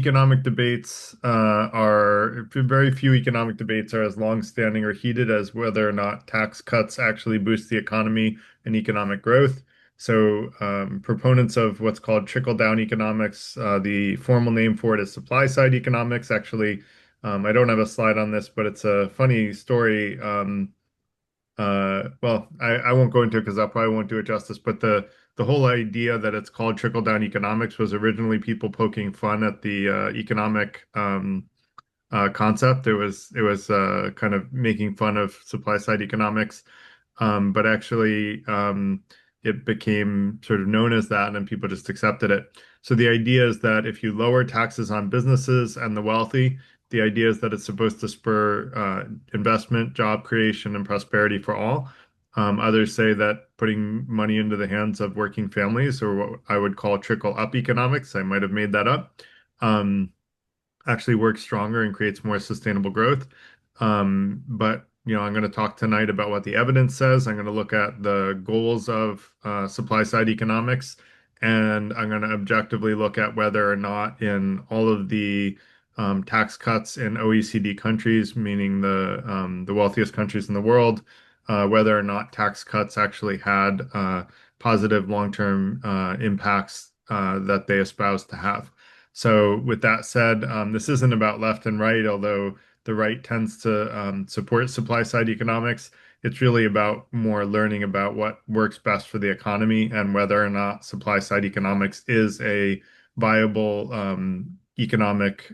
economic debates are very few economic debates are as long-standing or heated as whether or not tax cuts actually boost the economy and economic growth. So, proponents of what's called trickle-down economics, the formal name for it is supply-side economics. Actually, I don't have a slide on this, but it's a funny story. Well, I won't go into it because I probably won't do it justice, but the whole idea that it's called trickle down economics was originally people poking fun at the economic concept. It was kind of making fun of supply side economics, but actually it became sort of known as that, and then people just accepted it. So the idea is that if you lower taxes on businesses and the wealthy, the idea is that it's supposed to spur investment, job creation, and prosperity for all. Others say that putting money into the hands of working families, or what I would call trickle up economics, I might have made that up, um, actually works stronger and creates more sustainable growth. But I'm going to talk tonight about what the evidence says. I'm going to look at the goals of supply side economics, and I'm going to objectively look at whether or not in all of the tax cuts in OECD countries, meaning the wealthiest countries in the world, whether or not tax cuts actually had positive long-term impacts that they espouse to have. So, with that said, this isn't about left and right, although the right tends to support supply side economics. It's really about more learning about what works best for the economy and whether or not supply side economics is a viable economic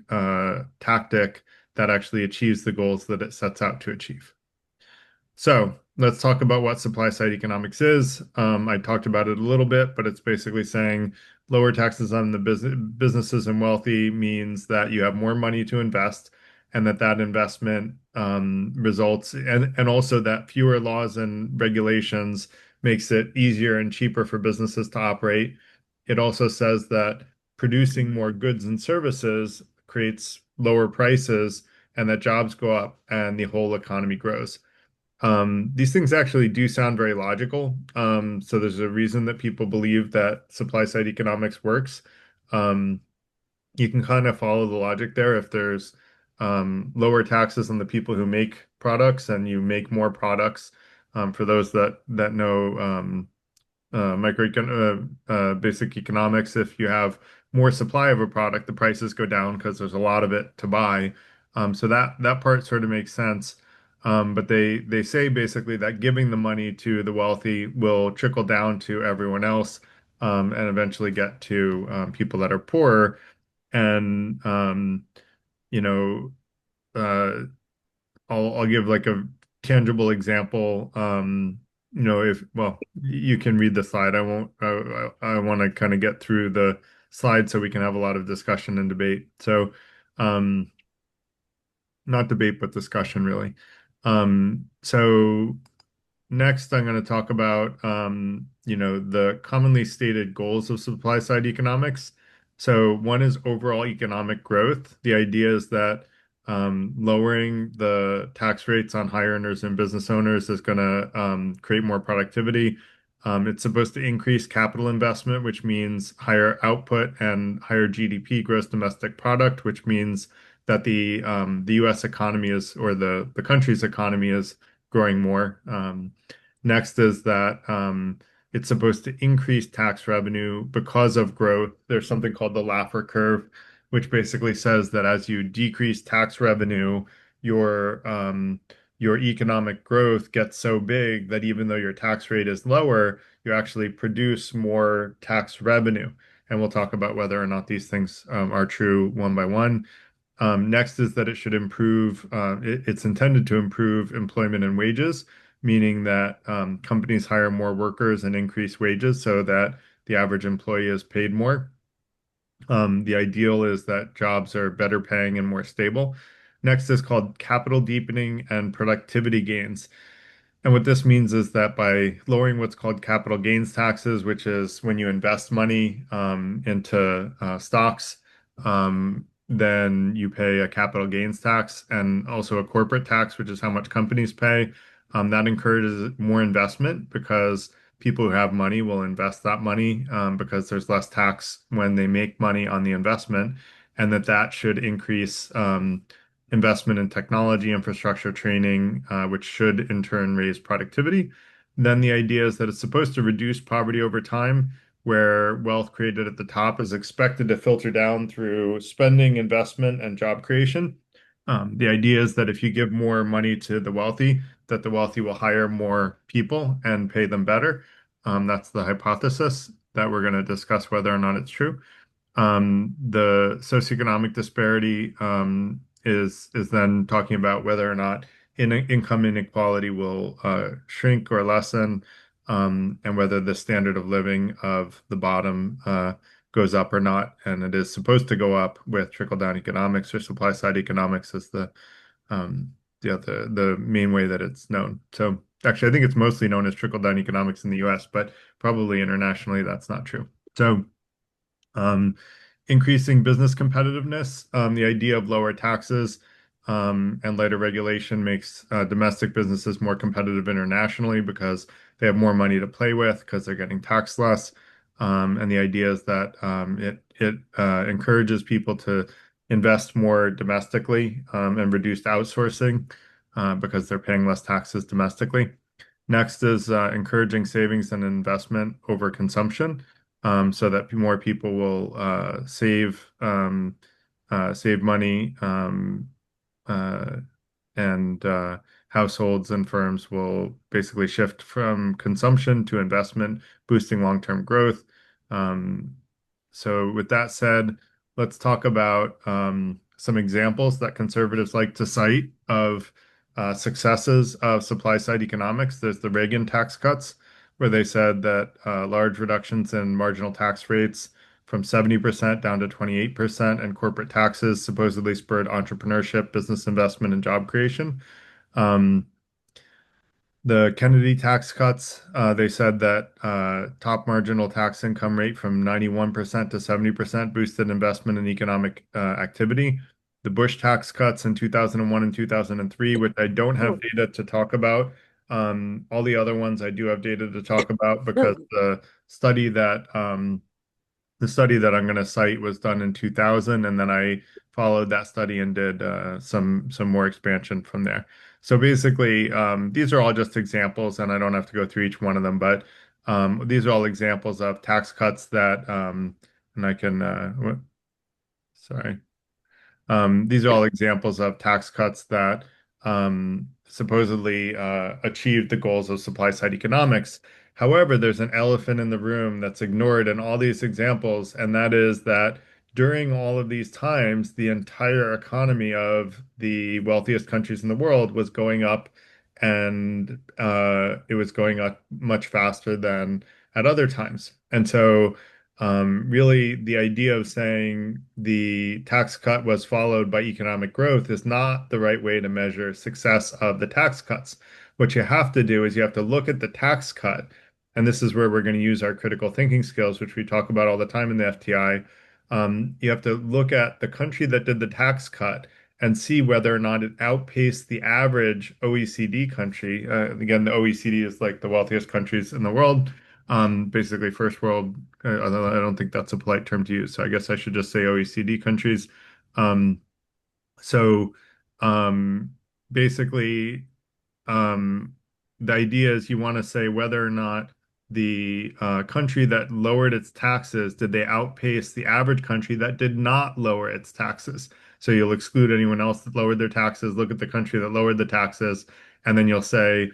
tactic that actually achieves the goals that it sets out to achieve. So let's talk about what supply side economics is. I talked about it a little bit, but it's basically saying lower taxes on the businesses and wealthy means that you have more money to invest, and that investment results, and also that fewer laws and regulations makes it easier and cheaper for businesses to operate. It also says that producing more goods and services creates lower prices, and that jobs go up and the whole economy grows. These things actually do sound very logical. So there's a reason that people believe that supply side economics works. Um, you can kind of follow the logic there. If there's lower taxes on the people who make products and you make more products, for those that know basic economics, if you have more supply of a product, the prices go down because there's a lot of it to buy. So that part sort of makes sense. But they say basically that giving the money to the wealthy will trickle down to everyone else, and eventually get to people that are poorer. And you know, uh, I'll give like a tangible example. If well, you can read the slide. I won't. I want to kind of get through the slide so we can have a lot of discussion and debate. So, um, not debate, but discussion really. So next, I'm going to talk about, the commonly stated goals of supply side economics. So one is overall economic growth. The idea is that lowering the tax rates on high earners and business owners is going to create more productivity. It's supposed to increase capital investment, which means higher output and higher GDP, gross domestic product, which means that the U.S. economy is, or the country's economy is growing more. Next is that it's supposed to increase tax revenue because of growth. There's something called the Laffer curve, which basically says that as you decrease tax revenue, your um, your economic growth gets so big that even though your tax rate is lower, you actually produce more tax revenue. And we'll talk about whether or not these things are true one by one. Next is that it should improve, it's intended to improve employment and wages, meaning that companies hire more workers and increase wages so that the average employee is paid more. The ideal is that jobs are better paying and more stable. Next is called capital deepening and productivity gains. And what this means is that by lowering what's called capital gains taxes, which is when you invest money into stocks, then you pay a capital gains tax and also a corporate tax, which is how much companies pay. That encourages more investment because people who have money will invest that money because there's less tax when they make money on the investment. and that should increase investment in technology, infrastructure, training, which should in turn raise productivity. Then the idea is that it's supposed to reduce poverty over time, where wealth created at the top is expected to filter down through spending, investment, and job creation. The idea is that if you give more money to the wealthy, that the wealthy will hire more people and pay them better. That's the hypothesis that we're going to discuss whether or not it's true. The socioeconomic disparity is then talking about whether or not income inequality will shrink or lessen, and whether the standard of living of the bottom goes up or not. And it is supposed to go up with trickle-down economics or supply-side economics as um, the main way that it's known. So actually, I think it's mostly known as trickle-down economics in the US, but probably internationally that's not true. So um, increasing business competitiveness. The idea of lower taxes and lighter regulation makes domestic businesses more competitive internationally because they have more money to play with because they're getting taxed less. And the idea is that it encourages people to invest more domestically and reduce outsourcing because they're paying less taxes domestically. Next is encouraging savings and investment over consumption, so that more people will save money, uh, and households and firms will basically shift from consumption to investment, boosting long-term growth. Um, so, with that said, let's talk about some examples that conservatives like to cite of successes of supply-side economics. There's the Reagan tax cuts, where they said that large reductions in marginal tax rates from 70% down to 28%, and corporate taxes supposedly spurred entrepreneurship, business investment, and job creation. Um, the Kennedy tax cuts, they said that top marginal tax income rate from 91% to 70% boosted investment and economic activity. The Bush tax cuts in 2001 and 2003, which I don't have data to talk about. All the other ones I do have data to talk about because study that the study that I'm going to cite was done in 2000, and then I followed that study and did some more expansion from there. So basically, these are all just examples, and I don't have to go through each one of them, but these are all examples of tax cuts that, and I can, sorry. These are all examples of tax cuts that supposedly achieved the goals of supply side economics. However, there's an elephant in the room that's ignored in all these examples, and that is that during all of these times, the entire economy of the wealthiest countries in the world was going up, and it was going up much faster than at other times. And so really, the idea of saying the tax cut was followed by economic growth is not the right way to measure success of the tax cuts. What you have to do is you have to look at the tax cut, and this is where we're going to use our critical thinking skills, which we talk about all the time in the FTI. You have to look at the country that did the tax cut and see whether or not it outpaced the average OECD country. Again, the OECD is like the wealthiest countries in the world, basically first world, although I don't think that's a polite term to use. So I guess I should just say OECD countries. Um, so um, basically, um, the idea is you want to say whether or not the country that lowered its taxes, did they outpace the average country that did not lower its taxes? So you'll exclude anyone else that lowered their taxes, look at the country that lowered the taxes, and then you'll say,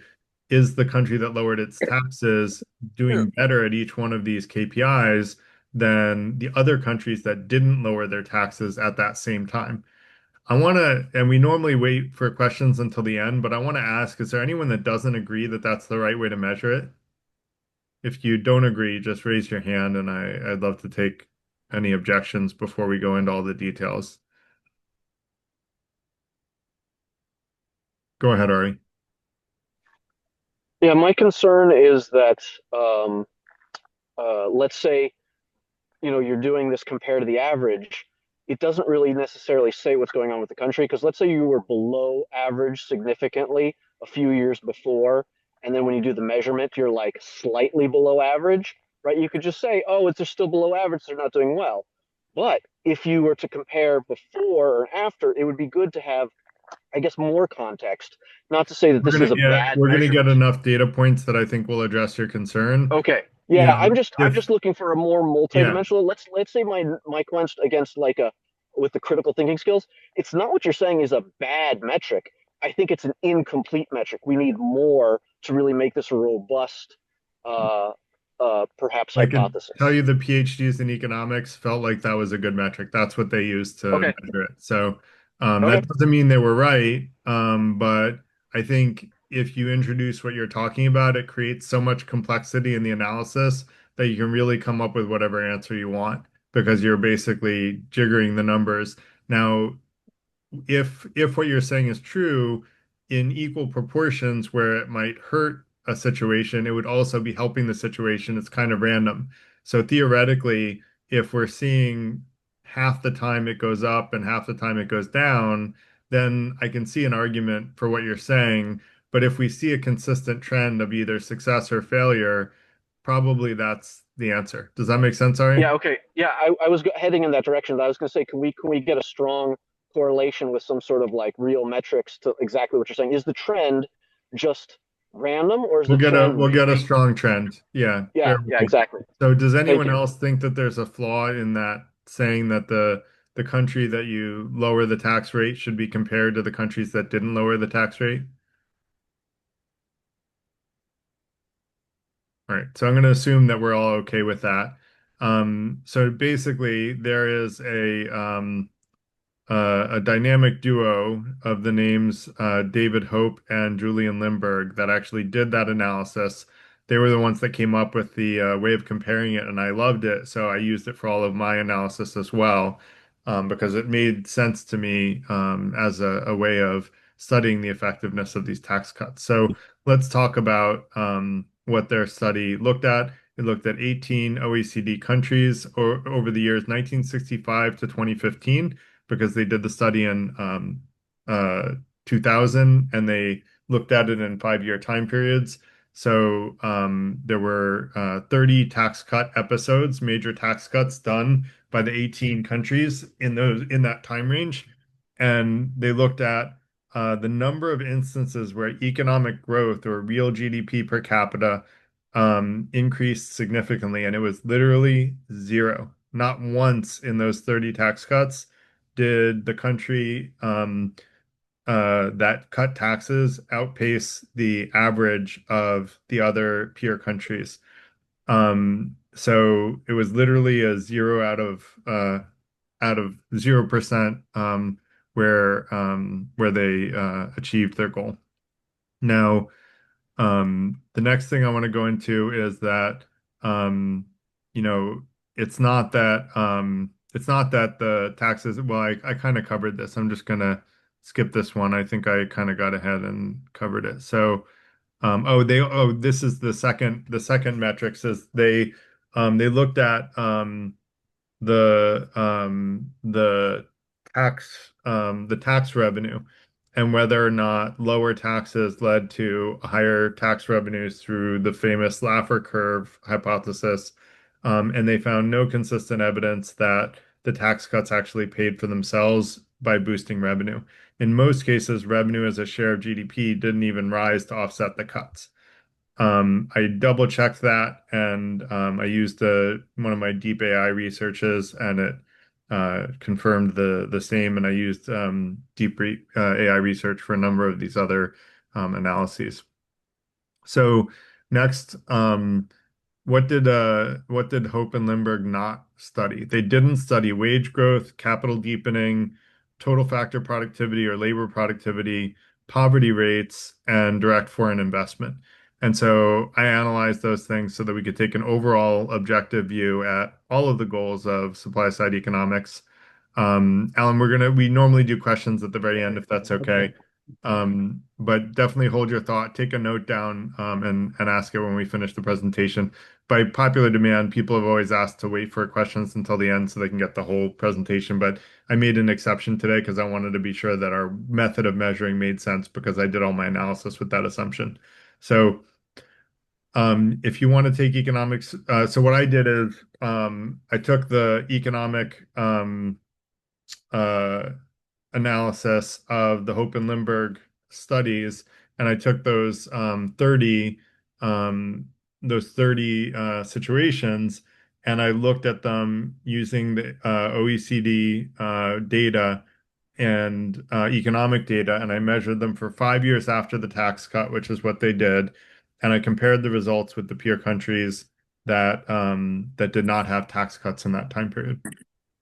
is the country that lowered its taxes doing better at each one of these KPIs than the other countries that didn't lower their taxes at that same time? I want to, and we normally wait for questions until the end, but I want to ask, is there anyone that doesn't agree that that's the right way to measure it? If you don't agree, just raise your hand, and I'd love to take any objections before we go into all the details. Go ahead, Ari. Yeah, my concern is that let's say you're doing this compared to the average. It doesn't really necessarily say what's going on with the country because let's say you were below average significantly a few years before, and then when you do the measurement, you're like slightly below average, right? You could just say, oh, it's they're still below average, they're not doing well. But if you were to compare before or after, it would be good to have, I guess, more context. Not to say that We're this gonna is a get bad we're gonna get measurement. enough data points that I think will address your concern. Okay. You Yeah, know, I'm if just looking for a more yeah, multidimensional. Let's say my quench against like a with the critical thinking skills. It's not what you're saying is a bad metric. I think it's an incomplete metric. We need more to really make this a robust, uh, perhaps I could tell hypothesis. you the PhDs in economics felt like that was a good metric. That's what they used to Okay. measure it. So Okay. that doesn't mean they were right. But I think if you introduce what you're talking about, it creates so much complexity in the analysis that you can really come up with whatever answer you want because you're basically jiggering the numbers. Now, if what you're saying is true in equal proportions where it might hurt a situation, it would also be helping the situation. It's kind of random. So theoretically, if we're seeing half the time it goes up and half the time it goes down, then I can see an argument for what you're saying. But if we see a consistent trend of either success or failure, probably that's the answer. Does that make sense, Ari? Yeah. Okay. Yeah. I was heading in that direction. I was going to say, can we get a strong correlation with some sort of like real metrics to exactly what you're saying? Is the trend just random, or is the trend We'll get a really? strong trend. Yeah, Yeah. bear Yeah. with me. Exactly. So does Thank anyone you. else think that there's a flaw in that saying that the country that you lower the tax rate should be compared to the countries that didn't lower the tax rate? All right. So I'm going to assume that we're all okay with that. So basically there is a dynamic duo of the names David Hope and Julian Lindberg that actually did that analysis. They were the ones that came up with the way of comparing it, and I loved it. So I used it for all of my analysis as well, because it made sense to me as a way of studying the effectiveness of these tax cuts. So let's talk about what their study looked at. It looked at 18 OECD countries over the years 1965 to 2015 because they did the study in 2000 and they looked at it in 5-year time periods. So there were 30 tax cut episodes, major tax cuts done by the 18 countries in that time range, and they looked at the number of instances where economic growth or real GDP per capita increased significantly, and it was literally zero. Not once in those 30 tax cuts did the country that cut taxes outpace the average of the other peer countries. So it was literally a zero out of 0% where they achieved their goal. Now, the next thing I want to go into is that, um, you know, it's not that the taxes, well, I kind of covered this. I'm just gonna skip this one. I think I kind of got ahead and covered it. So, this is the second metric says they looked at, the the tax revenue and whether or not lower taxes led to higher tax revenues through the famous Laffer curve hypothesis. And they found no consistent evidence that the tax cuts actually paid for themselves by boosting revenue. In most cases, revenue as a share of GDP didn't even rise to offset the cuts. I double checked that and I used one of my deep AI researches and it confirmed the same. And I used AI research for a number of these other analyses. So next, what did Hope and Limburg not study? They didn't study wage growth, capital deepening, total factor productivity or labor productivity, poverty rates, and direct foreign investment. And so I analyzed those things so that we could take an overall objective view at all of the goals of supply side economics. Alan, we normally do questions at the very end if that's okay. But definitely hold your thought, take a note down, and ask it when we finish the presentation. By popular demand, people have always asked to wait for questions until the end so they can get the whole presentation. But I made an exception today because I wanted to be sure that our method of measuring made sense because I did all my analysis with that assumption. So If you want to take economics, so what I did is I took the economic uh, analysis of the Hope and Lindberg studies, and I took um, those 30 situations, and I looked at them using the OECD data and economic data, and I measured them for 5 years after the tax cut, which is what they did, and I compared the results with the peer countries that did not have tax cuts in that time period.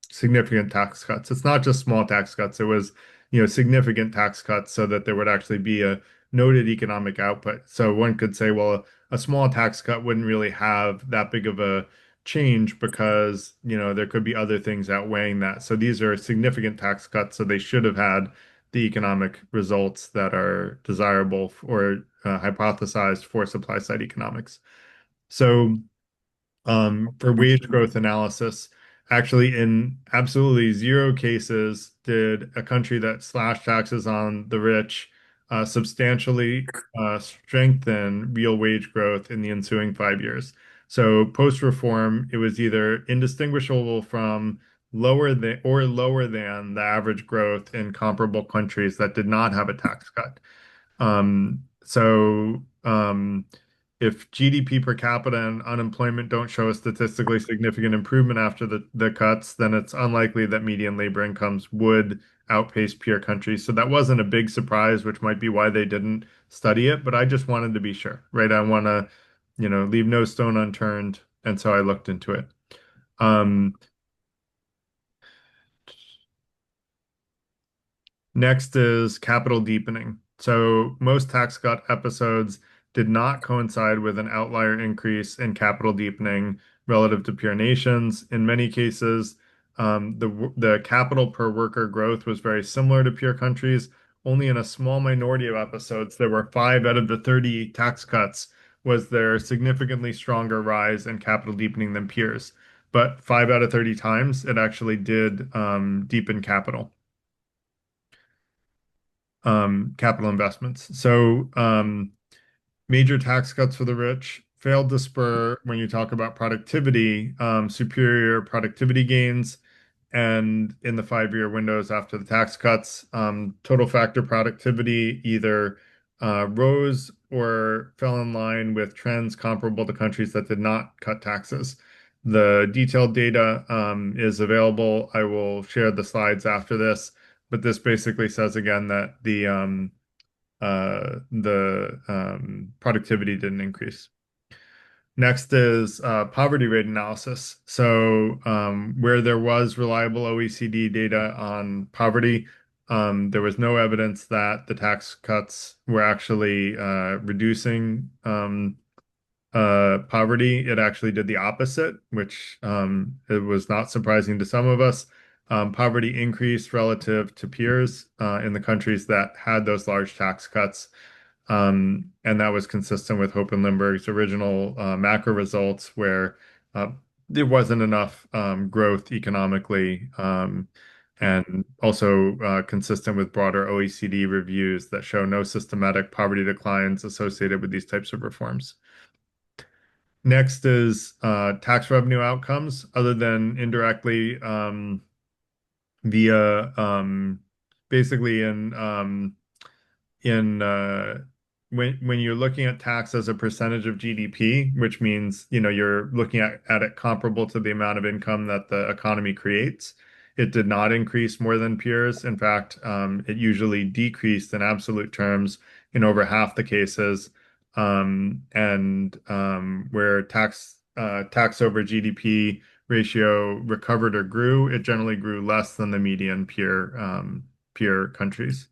Significant tax cuts. It's not just small tax cuts. It was, significant tax cuts so that there would actually be a noted economic output. So one could say, well, a small tax cut wouldn't really have that big of a change because, there could be other things outweighing that. So these are significant tax cuts, so they should have had the economic results that are desirable or hypothesized for supply side economics. So for wage growth analysis. Actually, in absolutely zero cases did a country that slashed taxes on the rich substantially strengthen real wage growth in the ensuing 5 years. So post-reform, it was either indistinguishable from lower than the average growth in comparable countries that did not have a tax cut. So if GDP per capita and unemployment don't show a statistically significant improvement after the cuts, then it's unlikely that median labor incomes would outpace peer countries. So that wasn't a big surprise, which might be why they didn't study it, but I just wanted to be sure, right? I want to, leave no stone unturned. And so I looked into it. Um, Next is capital deepening. So most tax cut episodes did not coincide with an outlier increase in capital deepening relative to peer nations. In many cases, the capital per worker growth was very similar to peer countries. Only in a small minority of episodes, there were 5 out of the 30 tax cuts, was there significantly stronger rise in capital deepening than peers. But 5 out of 30 times, it actually did deepen capital investments. So, major tax cuts for the rich failed to spur, when you talk about productivity, superior productivity gains. And in the 5 year windows after the tax cuts, total factor productivity either rose or fell in line with trends comparable to countries that did not cut taxes. The detailed data is available. I will share the slides after this, but this basically says again that the productivity didn't increase. Next is poverty rate analysis. So, where there was reliable OECD data on poverty, there was no evidence that the tax cuts were actually reducing poverty. It actually did the opposite, which it was not surprising to some of us. Poverty increased relative to peers in the countries that had those large tax cuts. And that was consistent with Hope and Lindbergh's original macro results, where uh, there wasn't enough growth economically, and also consistent with broader OECD reviews that show no systematic poverty declines associated with these types of reforms. Next is tax revenue outcomes, other than indirectly via basically in when you're looking at tax as a percentage of GDP, which means you're looking at it comparable to the amount of income that the economy creates. It did not increase more than peers. In fact, it usually decreased in absolute terms in over half the cases. And where tax over GDP ratio recovered or grew, it generally grew less than the median peer countries.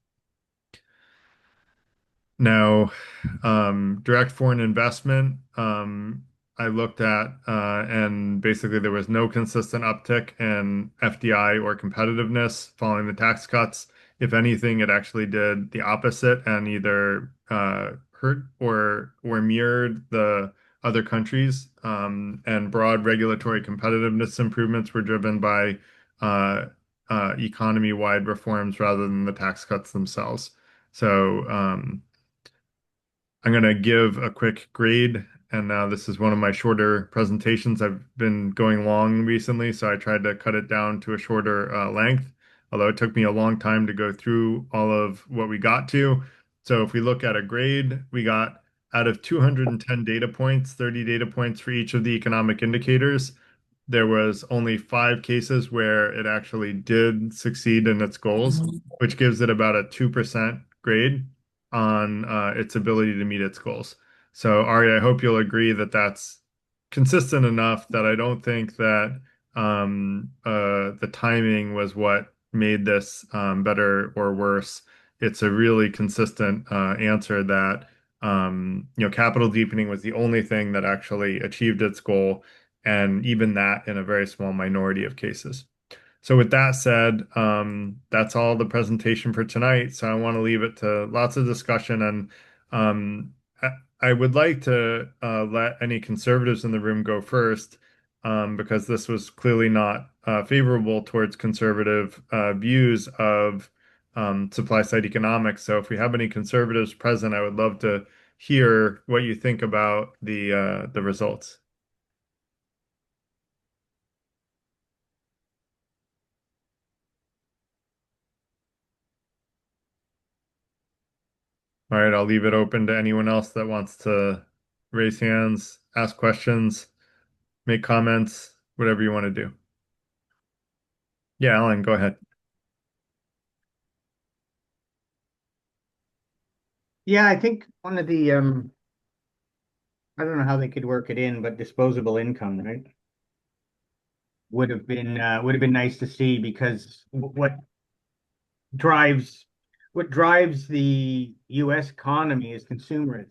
Now, direct foreign investment, I looked at, and basically there was no consistent uptick in FDI or competitiveness following the tax cuts. If anything, it actually did the opposite and either hurt or mirrored the other countries. And broad regulatory competitiveness improvements were driven by uh, economy-wide reforms rather than the tax cuts themselves. So, I'm going to give a quick grade and now this is one of my shorter presentations. I've been going long recently, so I tried to cut it down to a shorter length, although it took me a long time to go through all of what we got to. So if we look at a grade, we got out of 210 data points, 30 data points for each of the economic indicators. There was only 5 cases where it actually did succeed in its goals, which gives it about a 2% grade on its ability to meet its goals. So, Ari, I hope you'll agree that that's consistent enough that I don't think that the timing was what made this better or worse. It's a really consistent answer that capital deepening was the only thing that actually achieved its goal, and even that in a very small minority of cases. So with that said, that's all the presentation for tonight. So I want to leave it to lots of discussion, and um, I, I would like to let any conservatives in the room go first, because this was clearly not favorable towards conservative views of supply side economics. So if we have any conservatives present, I would love to hear what you think about the results. All right, I'll leave it open to anyone else that wants to raise hands, ask questions, make comments, whatever you want to do. Yeah, Alan, go ahead. Yeah, I think one of the I don't know how they could work it in, but disposable income, right? Would have been nice to see because drives what drives the US economy is consumerism.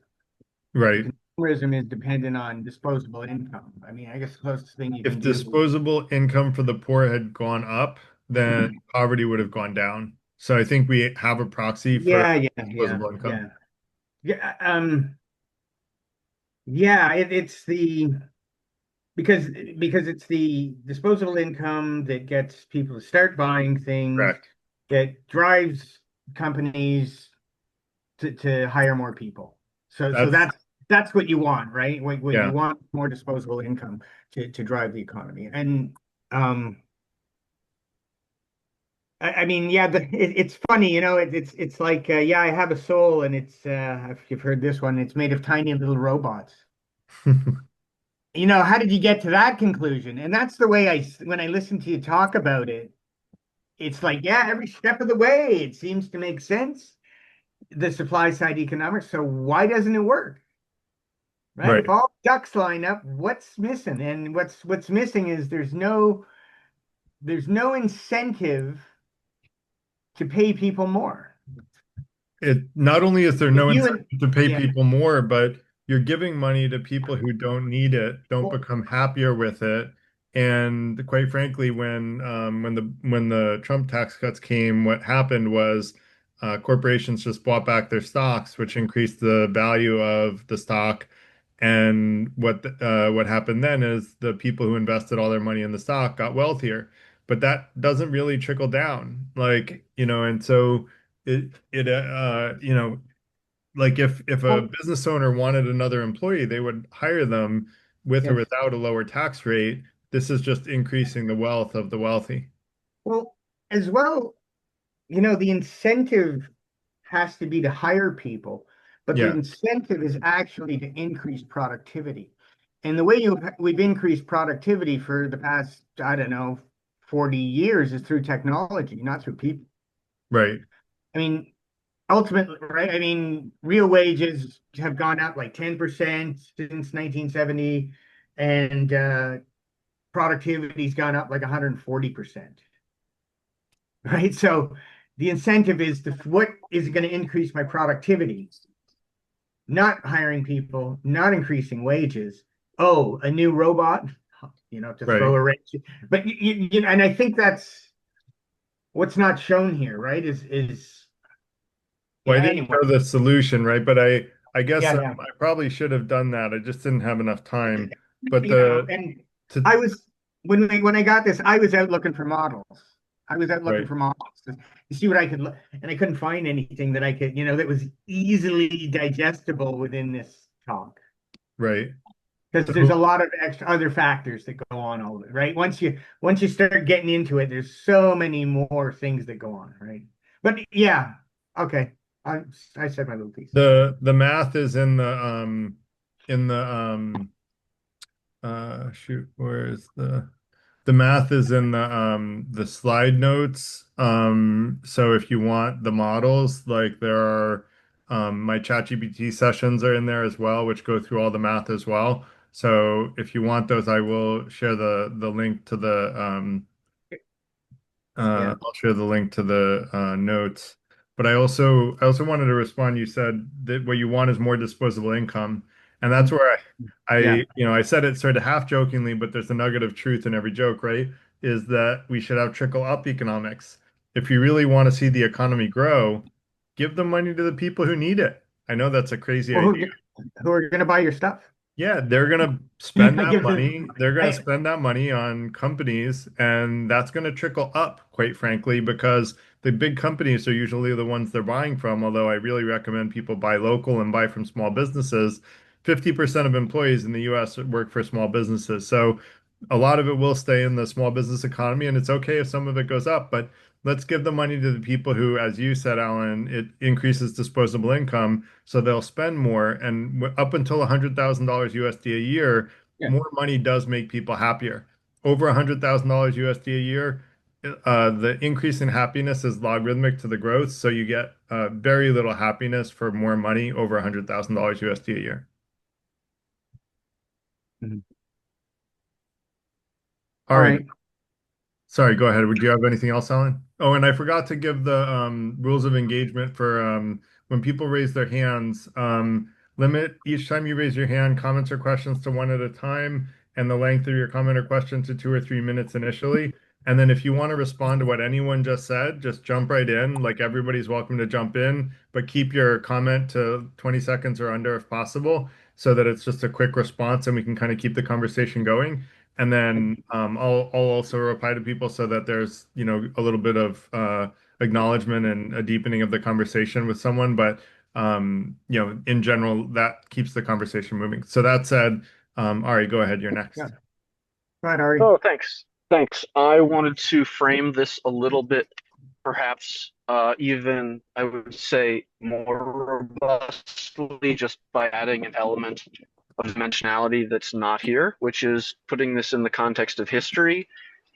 Right. And consumerism is dependent on disposable income. I mean, I guess the closest thing you If can do. disposable income for the poor had gone up, then poverty would have gone down. So I think we have a proxy for Yeah, yeah, yeah, disposable income. yeah. Yeah, yeah, it's the because because it's the disposable income that gets people to start buying things Correct. that drives companies to hire more people. So That's, that's what you want, right? What you yeah. want more disposable income to drive the economy. And um I mean, yeah, it's funny, it's like yeah, I have a soul, and it's if you've heard this one, it's made of tiny little robots. How did you get to that conclusion? And that's the way when I listen to you talk about it, it's like, yeah, every step of the way, it seems to make sense, the supply side economics. So why doesn't it work? Right? If Right. all ducks line up, what's missing? And what's missing is there's no incentive to pay people more. It not only is there If no you and incentive to pay Yeah, people more, but you're giving money to people who don't need it, don't well, become happier with it. And quite frankly, when the Trump tax cuts came, what happened was corporations just bought back their stocks, which increased the value of the stock. And what happened then is the people who invested all their money in the stock got wealthier. But that doesn't really trickle down, and so like if a well, business owner wanted another employee, they would hire them with or yes. without a lower tax rate. This is just increasing the wealth of the wealthy. Well, as well, the incentive has to be to hire people, but the Yeah, incentive is actually to increase productivity. And the way we've increased productivity for the past, I don't know, 40 years is through technology, not through people. right. I mean, ultimately, right? I mean, real wages have gone up like 10% since 1970, and productivity's gone up like 140%. Right? So the incentive is what is going to increase my productivity, not hiring people, not increasing wages. Oh, a new robot, to throw Right. a wrench. But and I think that's what's not shown here, right? Is Well, I yeah. didn't Anyway, know the solution, right? But I guess yeah, yeah. I probably should have done that. I just didn't have enough time. But the And to I was when I got this, I was out looking for models. I was out looking right, for models to see what I could look, and I couldn't find anything that I could, that was easily digestible within this talk. right. because there's a lot of extra other factors that go on all of it, right? Once you start getting into it, there's so many more things that go on, right? But yeah, okay. I said my little piece. The math is in the shoot, where is the math is in the slide notes. So if you want the models, like there are my ChatGPT sessions are in there as well, which go through all the math as well. So if you want those, I will share the link to the Yeah. I'll share the link to the notes. But I also wanted to respond. You said that what you want is more disposable income, and that's where Yeah. I said it sort of half jokingly, but there's a nugget of truth in every joke, right? Is that we should have trickle up economics. If you really want to see the economy grow, give the money to the people who need it. I know that's a crazy Well, idea. who are going to buy your stuff? Yeah, they're gonna spend I that give them. money. They're gonna I, spend that money on companies, and that's gonna trickle up, quite frankly, because the big companies are usually the ones they're buying from. Although I really recommend people buy local and buy from small businesses. 50% of employees in the US work for small businesses. So a lot of it will stay in the small business economy, and it's okay if some of it goes up, but let's give the money to the people who, as you said, Alan, it increases disposable income, so they'll spend more. And up until $100,000 USD a year, yeah. more money does make people happier. Over $100,000 USD a year, the increase in happiness is logarithmic to the growth, so you get very little happiness for more money over $100,000 USD a year. Mhm. All All right. right. Sorry, go ahead. Would you have anything else, Alan? Oh, and I forgot to give the rules of engagement for when people raise their hands. Limit each time you raise your hand, comments or questions to one at a time, and the length of your comment or question to 2 or 3 minutes initially. And then if you want to respond to what anyone just said, just jump right in. Like everybody's welcome to jump in, but keep your comment to 20 seconds or under if possible, so that it's just a quick response and we can kind of keep the conversation going. And then I'll also reply to people so that there's, a little bit of acknowledgement and a deepening of the conversation with someone. But, in general, that keeps the conversation moving. So that said, Ari, go ahead. You're Yeah. next. Go ahead, Ari. Oh, thanks. Thanks. I wanted to frame this a little bit, perhaps even I would say more robustly, just by adding an element of dimensionality that's not here, which is putting this in the context of history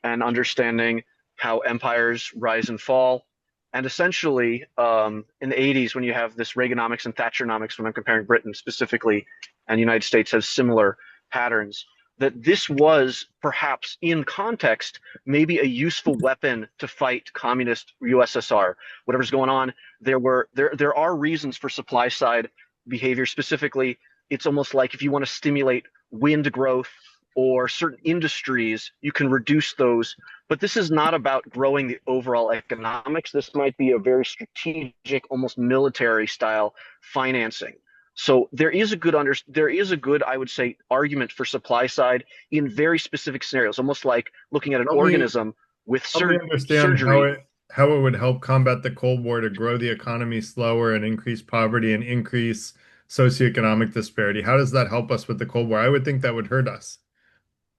and understanding how empires rise and fall. And essentially, in the 80s, when you have this Reaganomics and Thatcheronomics, when I'm comparing Britain specifically, and the United States has similar patterns, that this was perhaps in context maybe a useful weapon to fight communist USSR. Whatever's going on, there are reasons for supply side behavior. Specifically, it's almost like if you want to stimulate wind growth or certain industries, you can reduce those. But this is not about growing the overall economics. This might be a very strategic, almost military style financing. So there is a good, I would say, argument for supply side in very specific scenarios, almost like looking at an Help me organism with help me understand surgery. how it would help combat the Cold War to grow the economy slower and increase poverty and increase socioeconomic disparity. How does that help us with the Cold War? I would think that would hurt us.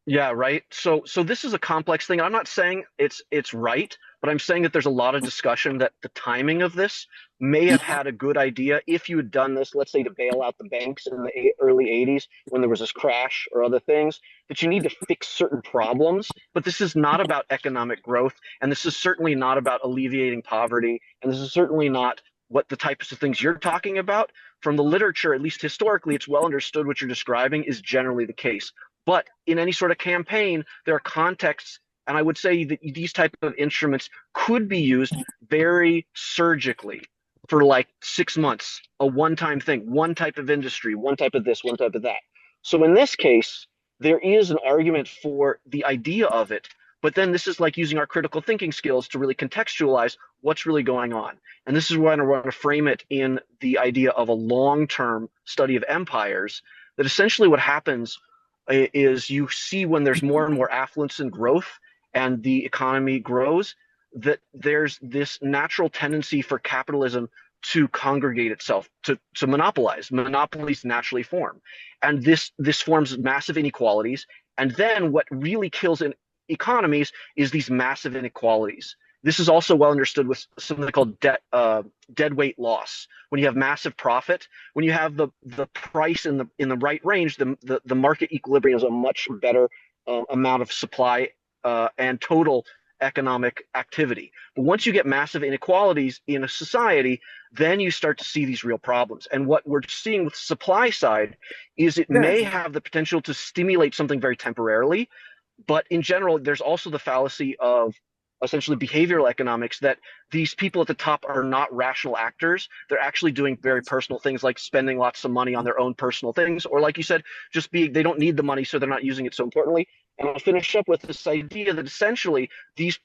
Yeah, right. So this is a complex thing. I'm not saying it's right, but I'm saying that there's a lot of discussion that the timing of this may have had a good idea if you had done this, let's say to bail out the banks in the early 80s when there was this crash or other things, that you need to fix certain problems. But this is not about economic growth, and this is certainly not about alleviating poverty, and this is certainly not what the types of things you're talking about. From the literature, at least historically, it's well understood what you're describing is generally the case. But in any sort of campaign, there are contexts, and I would say that these type of instruments could be used very surgically for like 6 months, a one-time thing, one type of industry, one type of this, one type of that. So in this case, there is an argument for the idea of it, but then this is like using our critical thinking skills to really contextualize what's really going on. And this is why I want to frame it in the idea of a long-term study of empires, that essentially what happens is you see when there's more and more affluence and growth and the economy grows, that there's this natural tendency for capitalism to congregate itself, to monopolize. Monopolies naturally form. And this forms massive inequalities. And then what really kills in economies is these massive inequalities. This is also well understood with something called dead weight loss. When you have massive profit, when you have the price in the right range, the market equilibrium is a much better amount of supply and total economic activity. But once you get massive inequalities in a society, then you start to see these real problems. And what we're seeing with the supply side is it may Yes. have the potential to stimulate something very temporarily, but in general, there's also the fallacy of essentially behavioral economics that these people at the top are not rational actors. They're actually doing very personal things like spending lots of money on their own personal things, or like you said, just being they don't need the money, so they're not using it so importantly. And I'll finish up with this idea that essentially these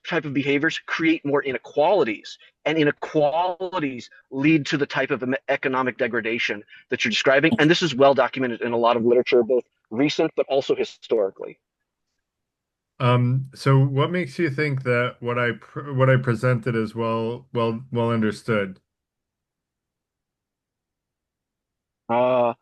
type of behaviors create more inequalities, and inequalities lead to the type of economic degradation that you're describing. And this is well documented in a lot of literature, both recent but also historically. So what makes you think that what I presented is well understood? Uh,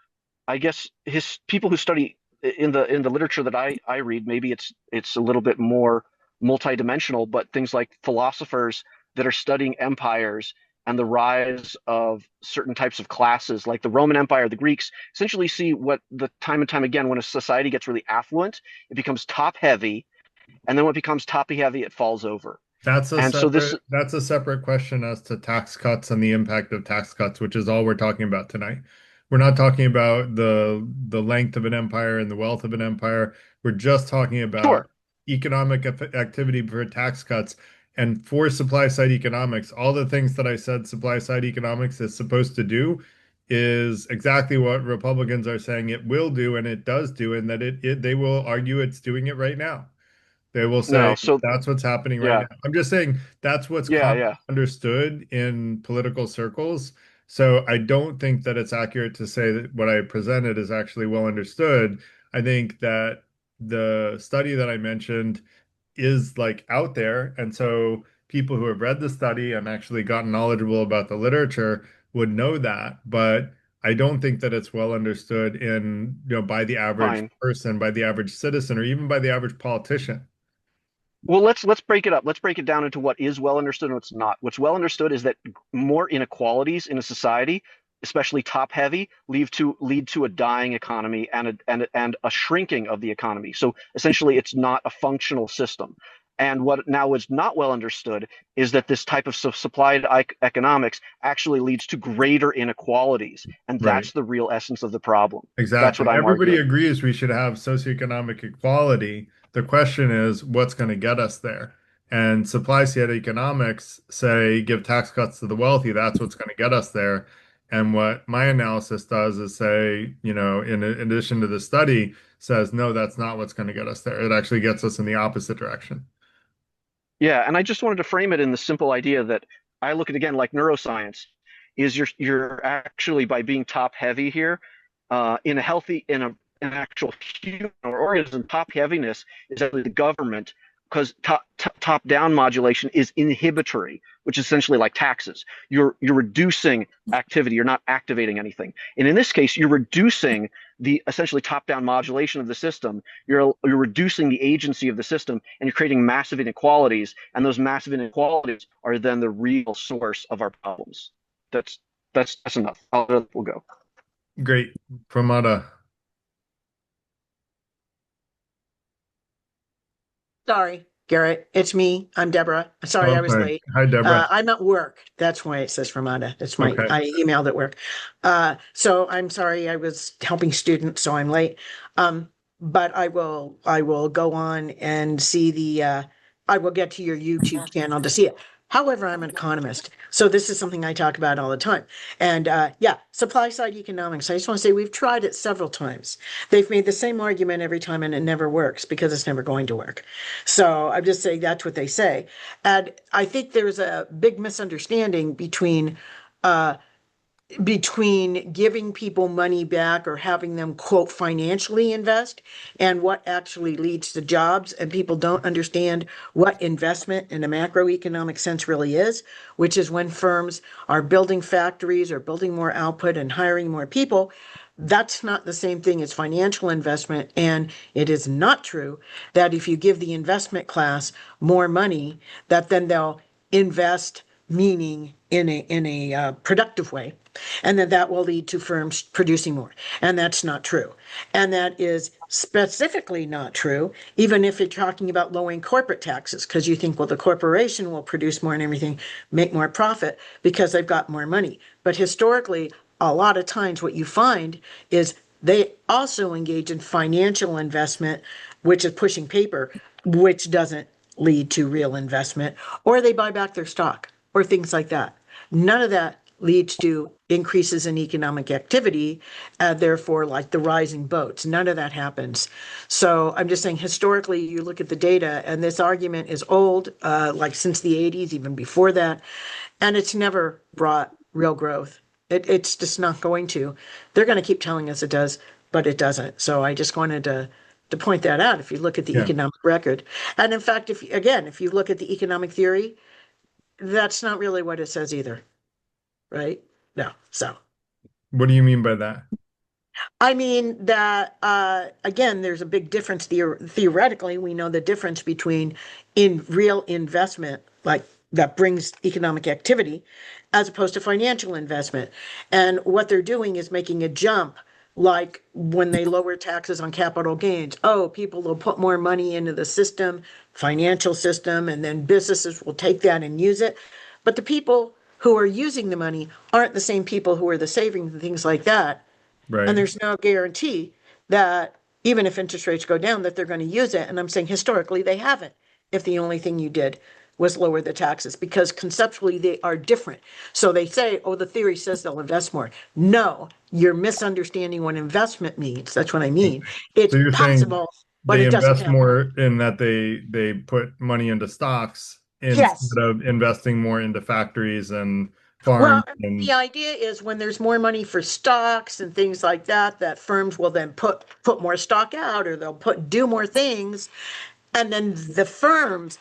I guess his people who study in the literature that I read, maybe it's a little bit more multidimensional, but things like philosophers that are studying empires and the rise of certain types of classes, like the Roman Empire, the Greeks, essentially see what the time and time again, when a society gets really affluent, it becomes top heavy, and then when it becomes top heavy, it falls over. And so this, That's a separate question as to tax cuts and the impact of tax cuts, which is all we're talking about tonight. We're not talking about the length of an empire and the wealth of an empire. We're just talking about sure, economic activity for tax cuts. And for supply side economics, all the things that I said supply side economics is supposed to do is exactly what Republicans are saying it will do, and it does do, and that they will argue it's doing it right now. They will no, say so that's what's happening right now. yeah, I'm just saying that's what's yeah, commonly yeah, understood in political circles. So I don't think that it's accurate to say that what I presented is actually well understood. I think that the study that I mentioned is like out there. And so people who have read the study and actually gotten knowledgeable about the literature would know that. But I don't think that it's well understood in, by the average fine. person, by the average citizen, or even by the average politician. Well, let's break it up. Let's break it down into what is well understood and what's not. What's well understood is that more inequalities in a society, especially top heavy, lead to a dying economy and a shrinking of the economy. So essentially, it's not a functional system. And what now is not well understood is that this type of supplied economics actually leads to greater inequalities, and Right. that's the real essence of the problem. That's Exactly. what I'm Everybody arguing. agrees we should have socioeconomic equality. The question is, what's going to get us there? And supply side economics say give tax cuts to the wealthy. That's what's going to get us there. And what my analysis does is say, in addition to the study, says, no, that's not what's going to get us there. It actually gets us in the opposite direction. Yeah, and I just wanted to frame it in the simple idea that I look at again like neuroscience is you're actually by being top heavy here in a healthy in an actual human or organism top heaviness is actually the government because top down modulation is inhibitory, which is essentially like taxes. You're reducing activity, you're not activating anything. And in this case, you're reducing the essentially top down modulation of the system. You're reducing the agency of the system, and you're creating massive inequalities. And those massive inequalities are then the real source of our problems. That's that's enough. We'll go. Great. Pramada. Sorry, Garrett. It's me. I'm Deborah. Sorry, I was Okay. late. Hi, Deborah. I'm at work. That's why it says Ramada. That's my Okay. I emailed at work. So I'm sorry. I was helping students, so I'm late. But I will go on and see I will get to your YouTube channel to see it. However, I'm an economist, so this is something I talk about all the time. And yeah, supply side economics. I just want to say we've tried it several times. They've made the same argument every time, and it never works because it's never going to work. So I'm just saying that's what they say. And I think there's a big misunderstanding between between giving people money back or having them, quote, financially invest and what actually leads to jobs. And people don't understand what investment in a macroeconomic sense really is, which is when firms are building factories or building more output and hiring more people. That's not the same thing as financial investment. And it is not true that if you give the investment class more money, that then they'll invest, meaning in a productive way, and then that will lead to firms producing more. And that's not true. And that is specifically not true, even if you're talking about lowering corporate taxes, because you think, well, the corporation will produce more and everything, make more profit because they've got more money. But historically, a lot of times what you find is they also engage in financial investment, which is pushing paper, which doesn't lead to real investment, or they buy back their stock or things like that. None of that leads to increases in economic activity, therefore, like the rising boats. None of that happens. So I'm just saying, historically, you look at the data, and this argument is old, like since the 80s, even before that, and it's never brought real growth. It's just not going to. They're going to keep telling us it does, but it doesn't. So I just wanted to point that out. If you look at the Yeah. economic record, and in fact, if you look at the economic theory, that's not really what it says either, right? No. So What do you mean by that? I mean that again, there's a big difference theoretically. We know the difference between in real investment, like that brings economic activity, as opposed to financial investment. And what they're doing is making a jump, like when they lower taxes on capital gains. Oh, people will put more money into the system, financial system, and then businesses will take that and use it. But the people who are using the money aren't the same people who are the savings and things like that. And Right. there's no guarantee that even if interest rates go down, that they're going to use it. And I'm saying historically they haven't, if the only thing you did was lower the taxes, because conceptually they are different. So they say, oh, the theory says they'll invest more. No, you're misunderstanding what investment means. That's what I mean. It's So you're saying possible, but they it doesn't invest happen. more in that they put money into stocks Yes. instead of investing more into factories and Well, farms the and idea is when there's more money for stocks and things like that, that firms will then put more stock out, or they'll do more things. And then the firms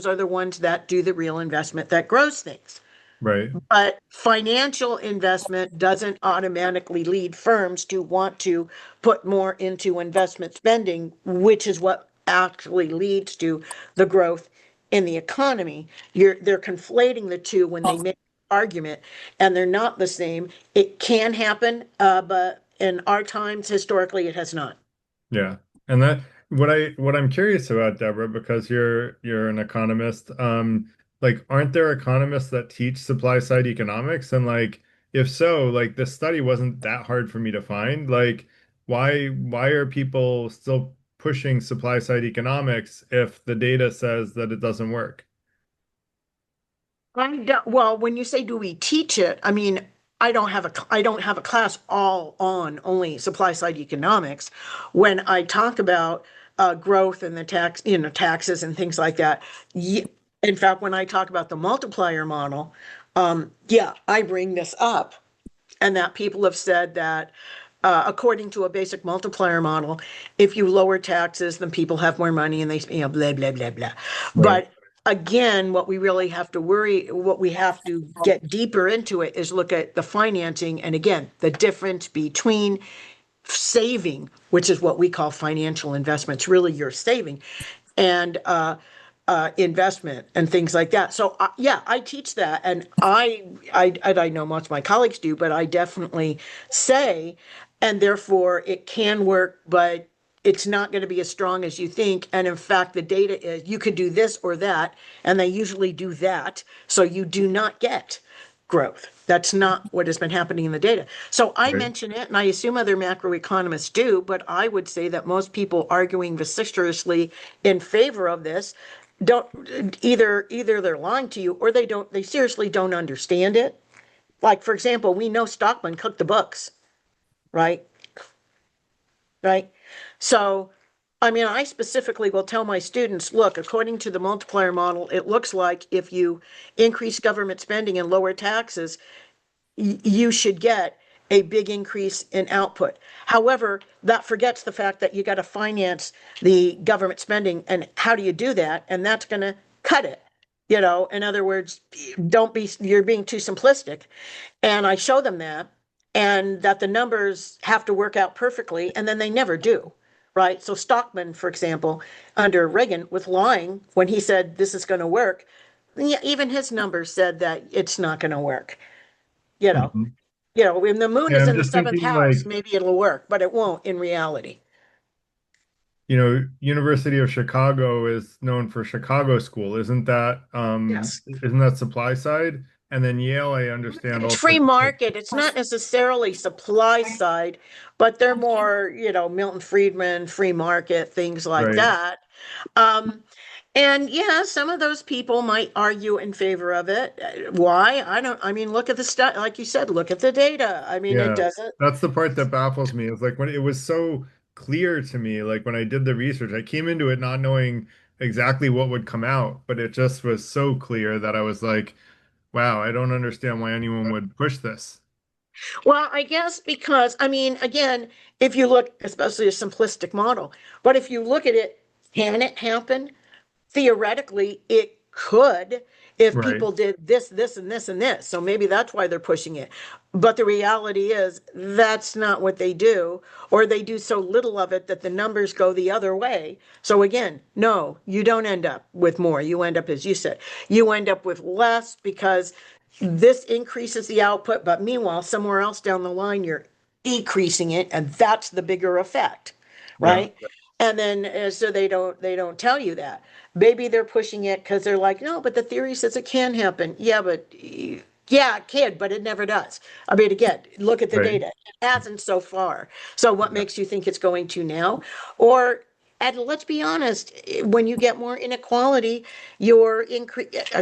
are the ones that do the real investment that grows things. right. But financial investment doesn't automatically lead firms to want to put more into investment spending, which is what actually leads to the growth in the economy. They're conflating the two when they make the argument, and they're not the same. It can happen, but in our times, historically, it has not. Yeah. And that what I'm curious about, Deborah, because you're an economist, like aren't there economists that teach supply side economics? And like if so, like this study wasn't that hard for me to find. Like why are people still pushing supply side economics if the data says that it doesn't work? Well, when you say do we teach it, I mean, I don't have a class all on only supply side economics. When I talk about growth and the taxes and things like that, in fact, when I talk about the multiplier model, yeah, I bring this up, and that people have said that according to a basic multiplier model, if you lower taxes, then people have more money and they, blah, blah, blah, blah. Right. But again, what we have to get deeper into it is look at the financing. And again, the difference between saving, which is what we call financial investments, really you're saving, and investment and things like that. So yeah, I teach that, and I know most of my colleagues do, but I definitely say, and therefore it can work, but it's not going to be as strong as you think. And in fact, the data is you could do this or that, and they usually do that. So you do not get growth. That's not what has been happening in the data. So I Right. mention it, and I assume other macroeconomists do, but I would say that most people arguing vociferously in favor of this don't either they're lying to you or they seriously don't understand it. Like, for example, we know Stockman cooked the books, right? Right. So, I mean, I specifically will tell my students, look, according to the multiplier model, it looks like if you increase government spending and lower taxes, you should get a big increase in output. However, that forgets the fact that you got to finance the government spending. And how do you do that? And that's going to cut it. In other words, you're being too simplistic. And I show them that, and that the numbers have to work out perfectly, and then they never do. Right. So Stockman, for example, under Reagan, was lying when he said this is going to work. Yeah, even his numbers said that it's not going to work. You know, Mhm. when the moon Yeah, is I'm in the just seventh thinking house, maybe it'll work, but it won't in reality. University of Chicago is known for Chicago School. Yes. Isn't that supply side? And then Yale, I understand It's also. free market. It's not necessarily supply side, but they're more, Milton Friedman, free market, things like Right. that. Um, and yeah, some of those people might argue in favor of it. Why? I mean, look at the stuff, like you said, look at the data. I mean, it Yeah. doesn't. That's the part that baffles me. Is like when it was so clear to me, like when I did the research, I came into it not knowing exactly what would come out, but it just was so clear that I was like, wow, I don't understand why anyone would push this. Well, I guess because, I mean, again, if you look, especially a simplistic model, but if you look at it, can it happen? Theoretically, it could if Right. people did this, this, and this, and this. So maybe that's why they're pushing it. But the reality is that's not what they do, or they do so little of it that the numbers go the other way. So again, no, you don't end up with more. You end up, as you said, you end up with less because this increases the output, but meanwhile, somewhere else down the line, you're decreasing it, and that's the bigger effect, Yeah. right? And then so they don't tell you that. Maybe they're pushing it because they're like, no, but the theory says it can happen. Yeah, but yeah, it can, but it never does. I mean, again, look at the Right. data. It hasn't so far. So what Yeah. makes you think it's going to now? Or and let's be honest, when you get more inequality,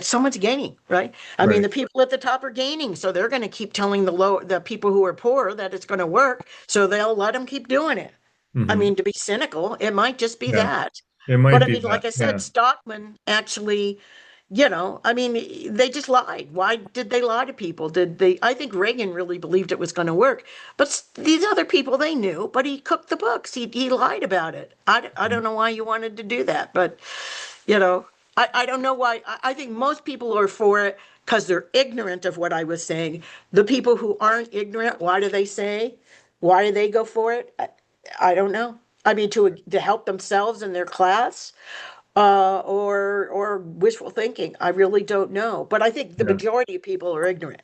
someone's gaining, right? I mean, Right. the people at the top are gaining, so they're going to keep telling the people who are poor that it's going to work, so they'll let them keep doing it. I Hmm. mean, to be cynical, it might just be Yeah. that. It But might I be mean, that. like I said, Yeah. Stockman actually, I mean, they just lied. Why did they lie to people? I think Reagan really believed it was going to work. But these other people, they knew, but he cooked the books. He lied about it. I don't know why you wanted to do that, but, you know, I don't know why. I think most people are for it because they're ignorant of what I was saying. The people who aren't ignorant, why do they say? Why do they go for it? I don't know. I mean, to help themselves and their class, or wishful thinking. I really don't know. But I think the Yeah. majority of people are ignorant.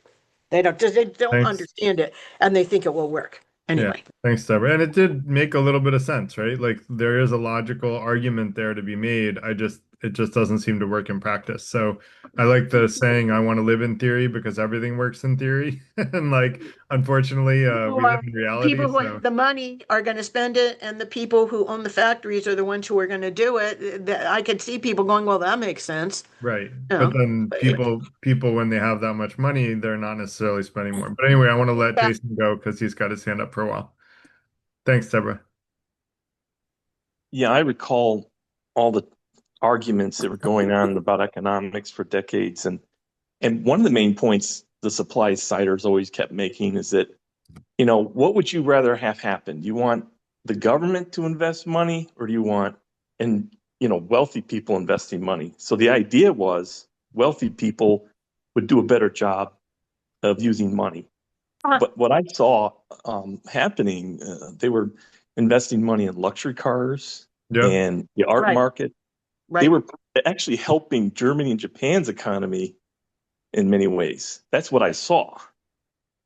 They don't Thanks. understand it, and they think it will work Yeah. anyway. Thanks, Deborah. And it did make a little bit of sense, right? Like there is a logical argument there to be made. It just doesn't seem to work in practice. So I like the saying, I want to live in theory because everything works in theory. And like, unfortunately, we live Well, in the reality. people who So, have the money are going to spend it, and the people who own the factories are the ones who are going to do it. I could see people going, "Well, that makes sense." right. You But know, then people, when they have that much money, they're not necessarily spending more. But anyway, I want to let yeah. Jason go because he's got his hand up for a while. Thanks, Deborah. Yeah, I recall all the arguments that were going on about economics for decades. And one of the main points the supply siders always kept making is that, what would you rather have happen? Do you want the government to invest money or do you want and wealthy people investing money? So the idea was wealthy people would do a better job of using money. But what I saw happening, they were investing money in luxury cars Yep. and the art Right, market. They right. were actually helping Germany and Japan's economy in many ways. That's what I saw.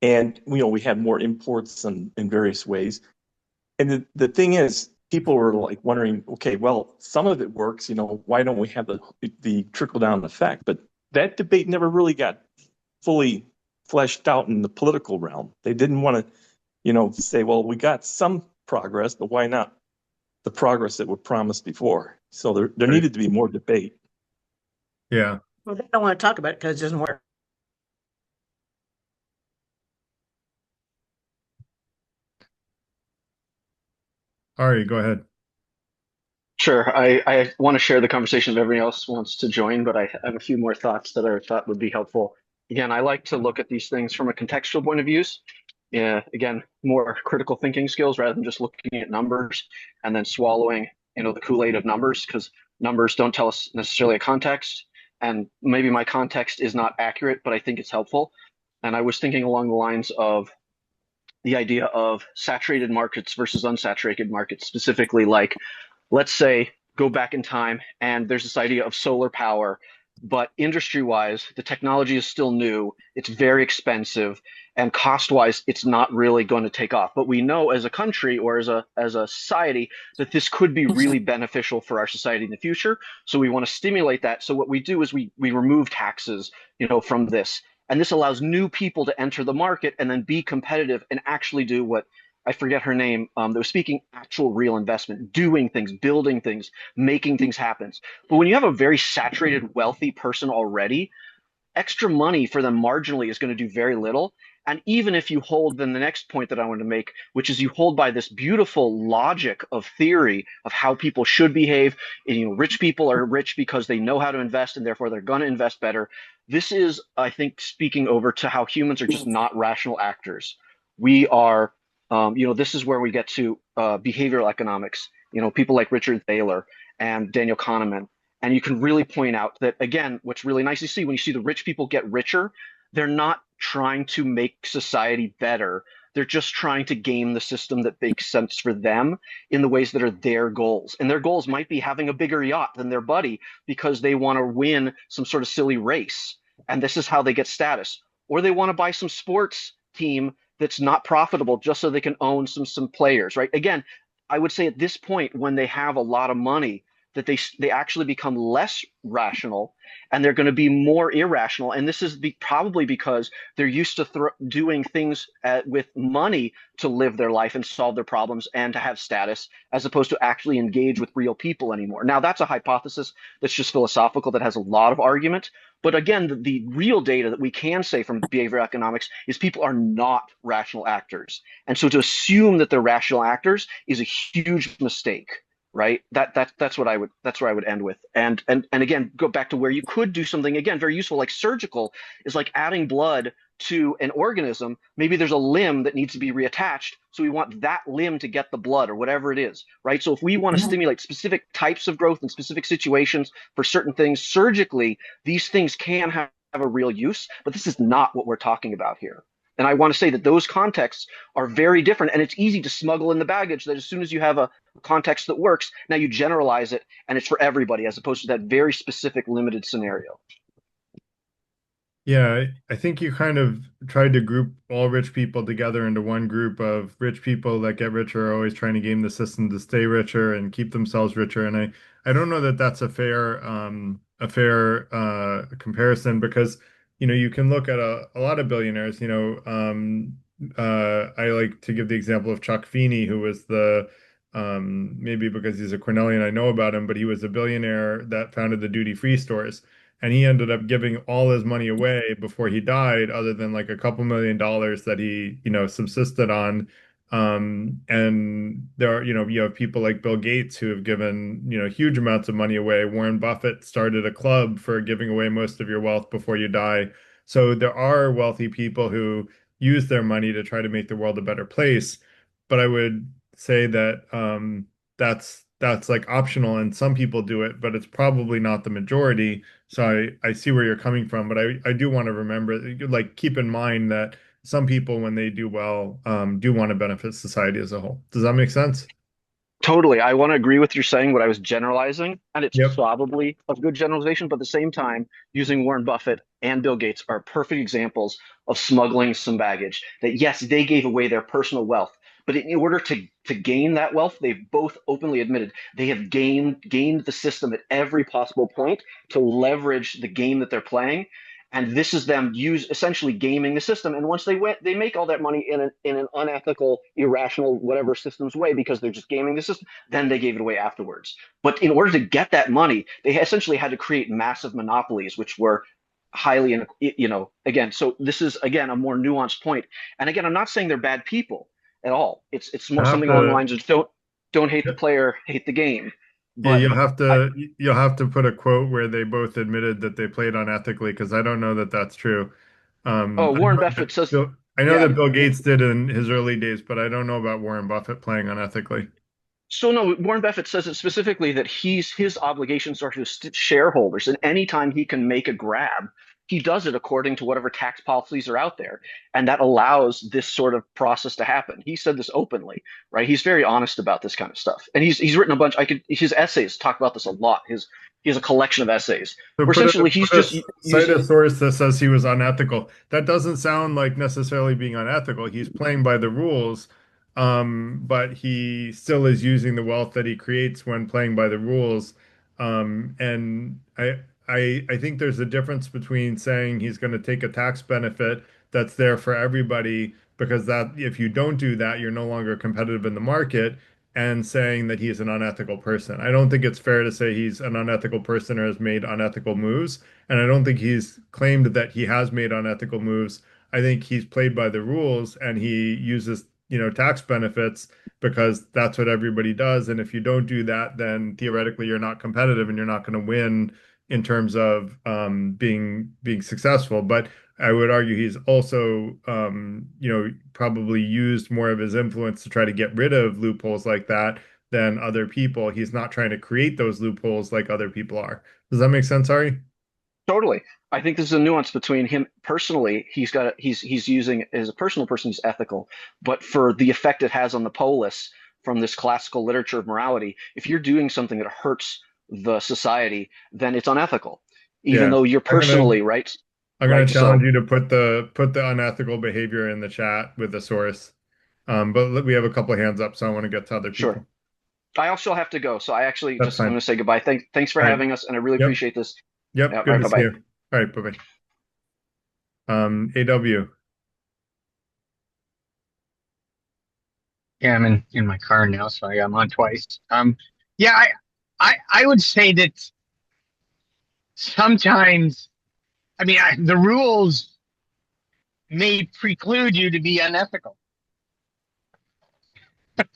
And we had more imports in various ways. And the thing is, people were like wondering, okay, well, some of it works, why don't we have the trickle down effect? But that debate never really got fully fleshed out in the political realm. They didn't want to, say, well, we got some progress, but why not the progress that was promised before? So there Right. needed to be more debate. Yeah. Well, they don't want to talk about it because it doesn't work. Ari, go ahead. Sure. I want to share the conversation if everyone else wants to join, but I have a few more thoughts that I thought would be helpful. Again, I like to look at these things from a contextual point of view. Yeah, again, more critical thinking skills rather than just looking at numbers and then swallowing, the Kool-Aid of numbers, because numbers don't tell us necessarily a context. And maybe my context is not accurate, but I think it's helpful. And I was thinking along the lines of the idea of saturated markets versus unsaturated markets, specifically like, let's say, go back in time and there's this idea of solar power, but industry wise, the technology is still new, it's very expensive, and cost wise, it's not really going to take off. But we know as a country or as a society that this could be really beneficial for our society in the future. So we want to stimulate that. So what we do is we remove taxes, from this. And this allows new people to enter the market and then be competitive and actually do what I forget her name, that was speaking actual real investment, doing things, building things, making things happen. But when you have a very saturated, wealthy person already, extra money for them marginally is going to do very little. And even if you hold, then the next point that I want to make, which is you hold by this beautiful logic of theory of how people should behave. And, rich people are rich because they know how to invest and therefore they're going to invest better. This is, I think, speaking over to how humans are just not rational actors. We are, this is where we get to behavioral economics. People like Richard Thaler and Daniel Kahneman. And you can really point out that, again, what's really nice to see when you see the rich people get richer, they're not trying to make society better. They're just trying to game the system that makes sense for them in the ways that are their goals. And their goals might be having a bigger yacht than their buddy because they want to win some sort of silly race. And this is how they get status. Or they want to buy some sports team that's not profitable just so they can own some players, right? Again, I would say at this point, when they have a lot of money, that they actually become less rational and they're going to be more irrational. And this is probably because they're used to doing things with money to live their life and solve their problems and to have status, as opposed to actually engage with real people anymore. Now, that's a hypothesis that's just philosophical that has a lot of argument. But again, the real data that we can say from behavioral economics is people are not rational actors. And so to assume that they're rational actors is a huge mistake, right? That's what I would that's where I would end with. And again, go back to where you could do something again very useful, like surgical, is like adding blood to an organism. Maybe there's a limb that needs to be reattached, so we want that limb to get the blood or whatever it is, right? So if we want to stimulate specific types of growth in specific situations for certain things surgically, these things can have a real use, but this is not what we're talking about here. And I want to say that those contexts are very different, and it's easy to smuggle in the baggage that as soon as you have a context that works, now you generalize it and it's for everybody, as opposed to that very specific limited scenario. Yeah, I think you kind of tried to group all rich people together into one group of rich people that get richer are always trying to game the system to stay richer and keep themselves richer. And I don't know that that's a fair comparison because you can look at a lot of billionaires. I like to give the example of Chuck Feeney, who was the maybe because he's a Cornellian, I know about him, but he was a billionaire that founded the duty-free stores. And he ended up giving all his money away before he died, other than like a couple $1 million that he, subsisted on. And there are, you have people like Bill Gates who have given, huge amounts of money away. Warren Buffett started a club for giving away most of your wealth before you die. So there are wealthy people who use their money to try to make the world a better place. But I would say that that's like optional, and some people do it, but it's probably not the majority. So I see where you're coming from, but I do want to remember, like, keep in mind that some people, when they do well, do want to benefit society as a whole. Does that make sense? Totally. I want to agree with you saying what I was generalizing, and it's Yep. probably a good generalization, but at the same time, using Warren Buffett and Bill Gates are perfect examples of smuggling some baggage. That yes, they gave away their personal wealth, but in order to gain that wealth, they've both openly admitted they have gamed the system at every possible point to leverage the game that they're playing. And this is them essentially gaming the system. And once they make all that money in an unethical, irrational, whatever systems way because they're just gaming the system. Then they gave it away afterwards. But in order to get that money, they essentially had to create massive monopolies, which were highly, again. So this is again a more nuanced point. And again, I'm not saying they're bad people at all. It's I more have something along the to, lines of don't hate the player, hate the game. yeah, But I, you'll have to put a quote where they both admitted that they played unethically, because I don't know that that's true. Oh, I Warren know Buffett that says, that yeah. Bill Gates did in his early days, but I don't know about Warren Buffett playing unethically. So no, Warren Buffett says it specifically that his obligations are to his shareholders, and anytime he can make a grab, he does it according to whatever tax policies are out there, and that allows this sort of process to happen. He said this openly, right? He's very honest about this kind of stuff, and he's written a bunch. His essays talk about this a lot. He has a collection of essays So where essentially he's just cite using. a source that says he was unethical. That doesn't sound like necessarily being unethical. He's playing by the rules, but he still is using the wealth that he creates when playing by the rules. And I think there's a difference between saying he's going to take a tax benefit that's there for everybody, because that if you don't do that, you're no longer competitive in the market, and saying that he's an unethical person. I don't think it's fair to say he's an unethical person or has made unethical moves. And I don't think he's claimed that he has made unethical moves. I think he's played by the rules and he uses, tax benefits because that's what everybody does. And if you don't do that, then theoretically you're not competitive and you're not going to win in terms of being successful. But I would argue he's also, probably used more of his influence to try to get rid of loopholes like that than other people. He's not trying to create those loopholes like other people are. Does that make sense, Ari? Totally. I think there's a nuance between him personally. He's using as a personal person, he's ethical, but for the effect it has on the polis from this classical literature of morality, if you're doing something that hurts the society, then it's unethical, even Yeah. though you're personally right. I'm gonna Right. challenge So you to put the unethical behavior in the chat with the source. But we have a couple of hands up, so I want to get to other sure. people. I also have to go. So I actually That's I'm going fine. to say goodbye. Thanks for All right. having us, and I really Yep. appreciate this. Yep. Yeah, all Good right. to Bye see bye. you. All right. Bye-bye. AW. Yeah, I'm in my car now, so I'm on twice. Yeah, I would say that sometimes, the rules may preclude you to be unethical.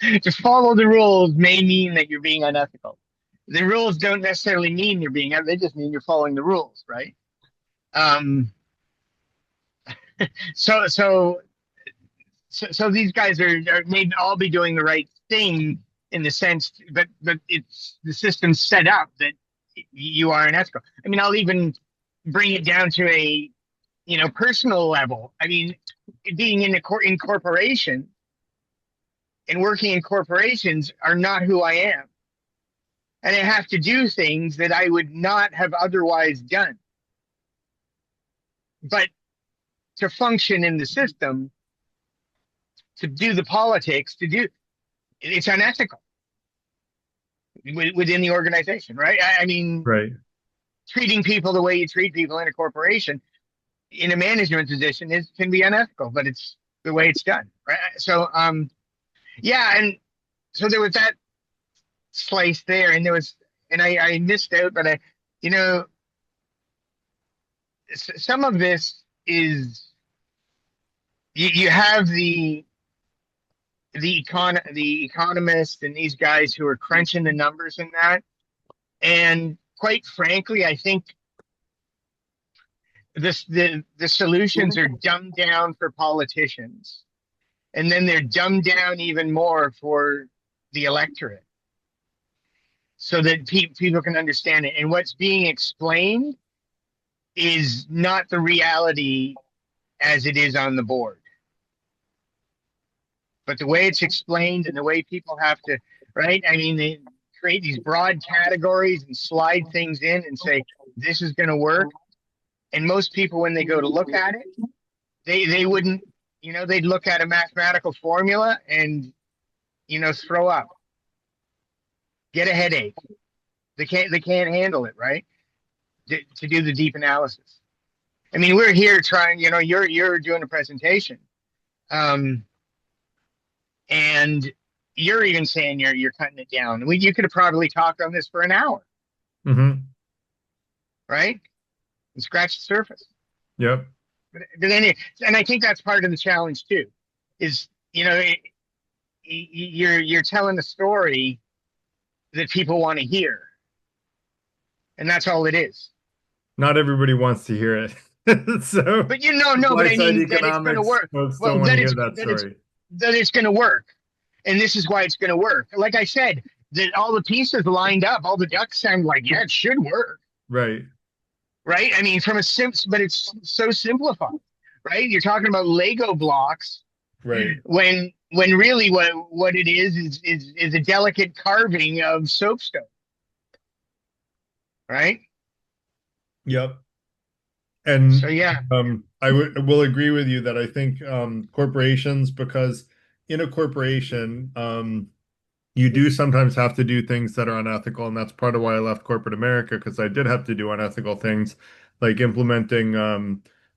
To follow the rules may mean that you're being unethical. The rules don't necessarily mean you're being, they just mean you're following the rules, right? Um, so, so, so these guys are may all be doing the right thing in the sense, but it's the system's set up that you are unethical. I'll even bring it down to a personal level. Being in corporation and working in corporations are not who I am, and I have to do things that I would not have otherwise done. But to function in the system, to do the politics, it's unethical within the organization, right? Right. Treating people the way you treat people in a corporation in a management position can be unethical, but it's the way it's done, right? So, yeah, and so there was that slice there, and I missed out, but some of this is you have the economists and these guys who are crunching the numbers in that, and quite frankly, I think the solutions are dumbed down for politicians, and then they're dumbed down even more for the electorate, so that people can understand it. And what's being explained is not the reality as it is on the board, but the way it's explained and the way people have to, right? They create these broad categories and slide things in and say, this is going to work. And most people, when they go to look at it, they wouldn't, they'd look at a mathematical formula and, throw up, get a headache. They can't handle it, right? To do the deep analysis. We're here trying, you're doing a presentation. And you're even saying you're cutting it down. You could have probably talked on this for an hour. Mm-hmm. Right? And scratch the surface. Yep. But anyway, and I think that's part of the challenge too, is you're telling a story that people want to hear, and that's all it is. Not everybody wants to hear it. So But you know, no, but supply I side mean that it's going to economics, work. folks don't Well, want to hear that that it's going to work, and this is why it's going to work. Like I said, that all the pieces lined up, all the ducks sound like yeah, it should work, Right, right? I mean, from a but it's so simplified, right? You're talking about Lego blocks right. when really what it is a delicate carving of soapstone, right? Yep. So And yeah, will agree with you that I think corporations, because in a corporation, you do sometimes have to do things that are unethical, and that's part of why I left corporate America, because I did have to do unethical things like implementing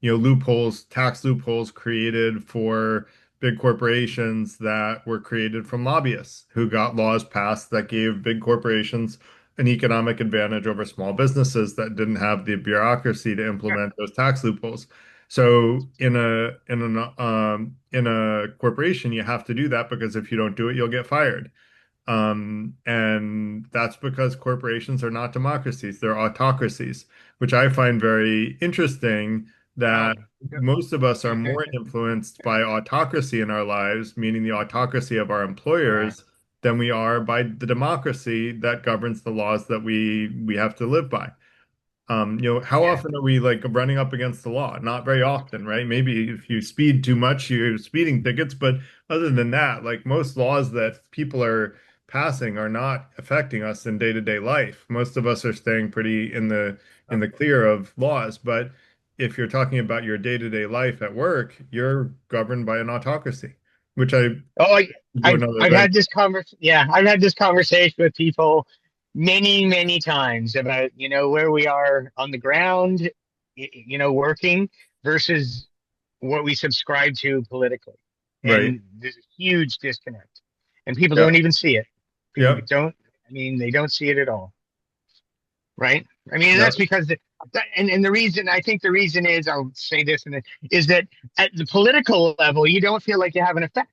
loopholes, tax loopholes created for big corporations that were created from lobbyists who got laws passed that gave big corporations an economic advantage over small businesses that didn't have the bureaucracy to implement those tax loopholes. So in a corporation, you have to do that because if you don't do it, you'll get fired. And that's because corporations are not democracies, they're autocracies, which I find very interesting wow. that most of us are more influenced by autocracy in our lives, meaning the autocracy of our employers, than we are by the democracy that governs the laws that we have to live by. How Yeah. often are we like running up against the law? Not very often, right? Maybe if you speed too much, you're speeding tickets, but other than that, like most laws that people are passing are not affecting us in day-to-day life. Most of us are staying pretty in the clear of laws, but if you're talking about your day-to-day life at work, you're governed by an autocracy, which I Oh, do another I've event. had this yeah, I've had this conversation with people many times about, where we are on the ground, working versus what we subscribe to politically. Right. And there's a huge disconnect. And people Yeah. don't even see it. People Yep. don't, I mean, they don't see it at all. Right. I mean, Yep. that's because and the reason, I think the reason is, I'll say this, and is that at the political level, you don't feel like you have an effect.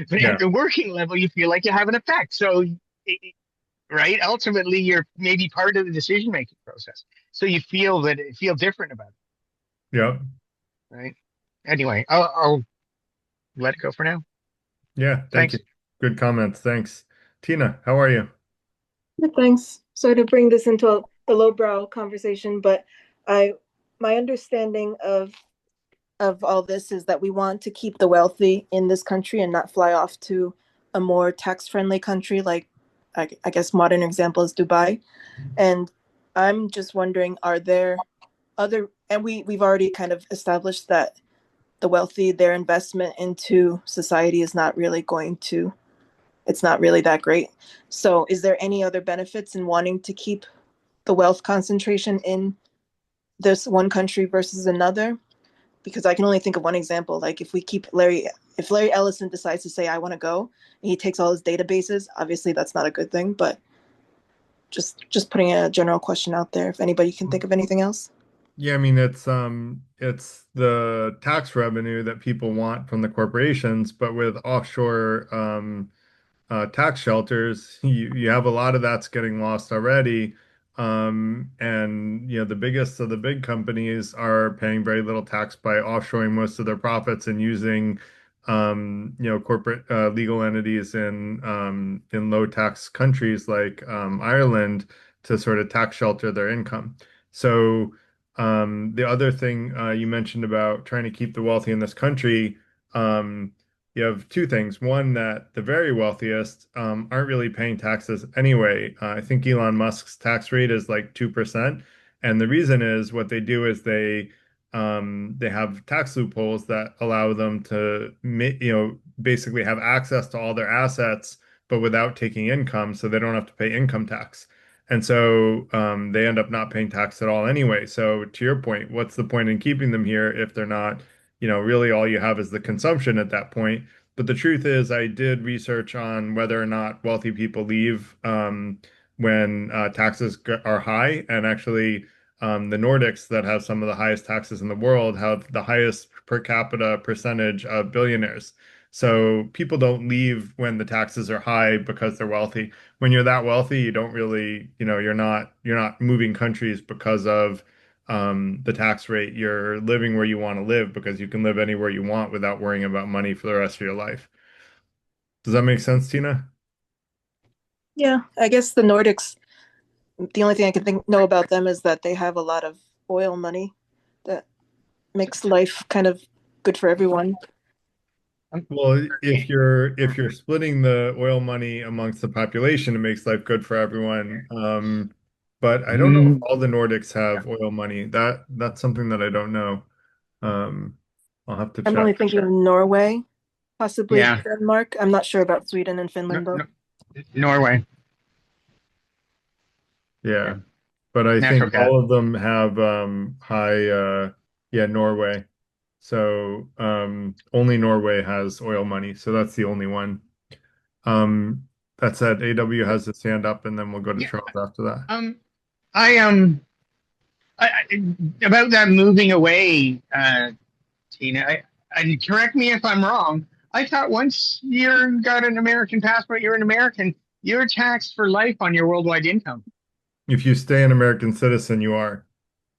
But Yeah. at the working level, you feel like you have an effect. So, right, ultimately, you're maybe part of the decision making process. So you feel different about Yep. it, right? Anyway, I'll let it go for now. Yeah. Thank you. Thanks. Good comments. Thanks. Tina, how are you? Yeah, thanks. Sorry to bring this into the lowbrow conversation, but I my understanding of all this is that we want to keep the wealthy in this country and not fly off to a more tax-friendly country like I guess modern example is Dubai. And I'm just wondering, are there other and we've already kind of established that the wealthy, their investment into society is not really going to it's not really that great. So is there any other benefits in wanting to keep the wealth concentration in this one country versus another? Because I can only think of one example. Like if Larry Ellison decides to say, I want to go, and he takes all his databases, obviously that's not a good thing, but just putting a general question out there, if anybody can think of anything else. Yeah, I mean it's the tax revenue that people want from the corporations, but with offshore tax shelters, you have a lot of that's getting lost already. And the biggest of the big companies are paying very little tax by offshoring most of their profits and using corporate legal entities in low tax countries like Ireland to sort of tax shelter their income. So the other thing you mentioned about trying to keep the wealthy in this country, you have two things. One, that the very wealthiest aren't really paying taxes anyway. I think Elon Musk's tax rate is like 2%. And the reason is what they do is they have tax loopholes that allow them to basically have access to all their assets, but without taking income, so they don't have to pay income tax. And so they end up not paying tax at all anyway. So to your point, what's the point in keeping them here if they're not, really all you have is the consumption at that point. But the truth is, I did research on whether or not wealthy people leave when are high. And actually, the Nordics that have some of the highest taxes in the world have the highest per capita percentage of billionaires. So people don't leave when the taxes are high because they're wealthy. When you're that wealthy, you don't really, you're not moving countries because of the tax rate, you're living where you want to live because you can live anywhere you want without worrying about money for the rest of your life. Does that make sense, Tina? Yeah, I guess the Nordics, the only thing I can know about them is that they have a lot of oil money that makes life kind of good for everyone. Well, if you're splitting the oil money amongst the population, it makes life good for everyone. But I don't know if Mm, all the Nordics yeah. have oil money. That's something that I don't know. Um, I'll have to I'm check. only thinking of Norway, possibly Yeah. Denmark. I'm not sure about Sweden and No, Finland though. no, Norway. Yeah. Yeah, but I Natural think gas. all of them have high yeah, Norway. So only Norway has oil money. So that's the only one. Um that said, AW has his hand up and then we'll go to Yeah. Charles after that. Um, I about that moving away, Tina. And correct me if I'm wrong. I thought once you got an American passport, you're an American. You're taxed for life on your worldwide income. If you stay an American citizen, you are.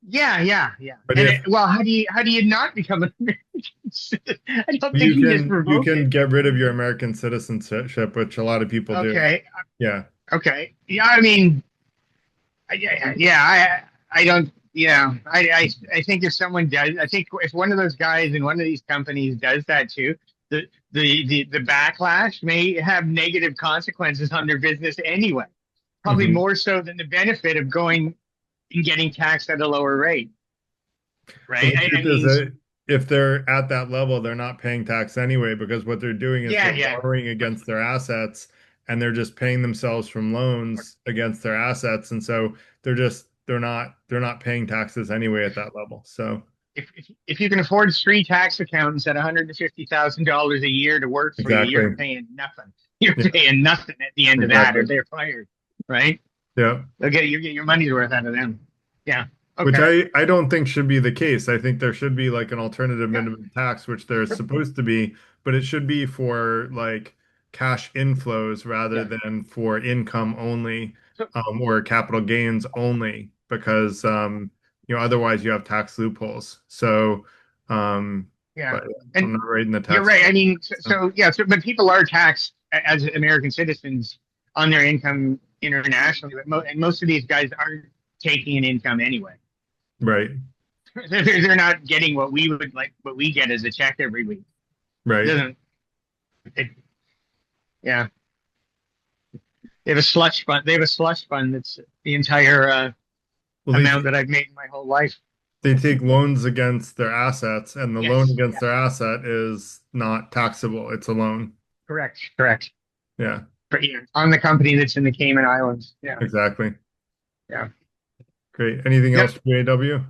Yeah, yeah, yeah. But And if well, how do you not become an American citizen? I don't think you you just you revoke can it. get rid of your American citizenship, which a lot of people do. Okay, Yeah, okay. Yeah, I mean, yeah. I don't. Yeah, I think if someone does, I think if one of those guys in one of these companies does that too, the backlash may have negative consequences on their business anyway. Probably hmm. more so than the benefit of going and getting taxed at a lower rate, Well, right? the I truth is mean, that if they're at that level, they're not paying tax anyway, because what they're doing is yeah, they're yeah. borrowing against their assets and they're just paying themselves from loans against their assets. And so they're not paying taxes anyway at that level. So If you can afford three tax accountants at $150,000 a year to work for you, you're exactly. paying nothing. You're Yeah, paying nothing at the end of that, or exactly. they're fired, right? Yeah. You get your money's worth out of them. Yeah. Which Okay. I don't think should be the case. I think there should be like an alternative Yeah. minimum tax, which there's supposed to be, but it should be for like cash inflows rather Yeah. than for income only, So or capital gains only, because otherwise you have tax loopholes. So yeah, but I'm and not writing the you're tax. right. I mean, So, yeah. So, but people are taxed as American citizens on their income internationally. But and most of these guys aren't taking an income anyway. right, They're not getting what we would like, what we get as a check every week. It right. doesn't. It, yeah. They have a slush fund. They have a slush fund that's the entire Well, amount that I've made in my whole life. they take loans against their assets, and the loan Yes. against Yeah. their asset is not taxable. It's a loan. Correct. Correct. Yeah, But yeah, on the company that's in the Cayman Islands. Yeah. exactly. Yeah. Great. Anything else Yep. for AW?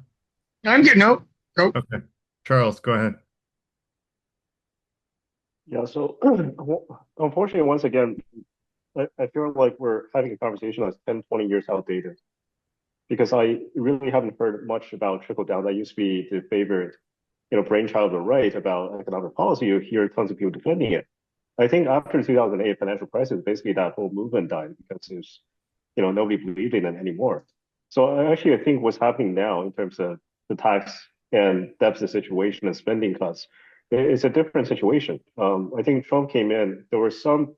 I'm good. No. Go. Okay. Charles, go ahead. Yeah, so unfortunately, once again, I feel like we're having a conversation that's 10, 20 years outdated because I really haven't heard much about trickle down. That used to be the favorite, brainchild of the right about economic policy. You hear tons of people defending it. I think after the 2008 financial crisis, basically that whole movement died because it's, nobody believed in it anymore. So I think what's happening now in terms of the tax and deficit situation and spending cuts, it's a different situation. I think Trump came in, there were some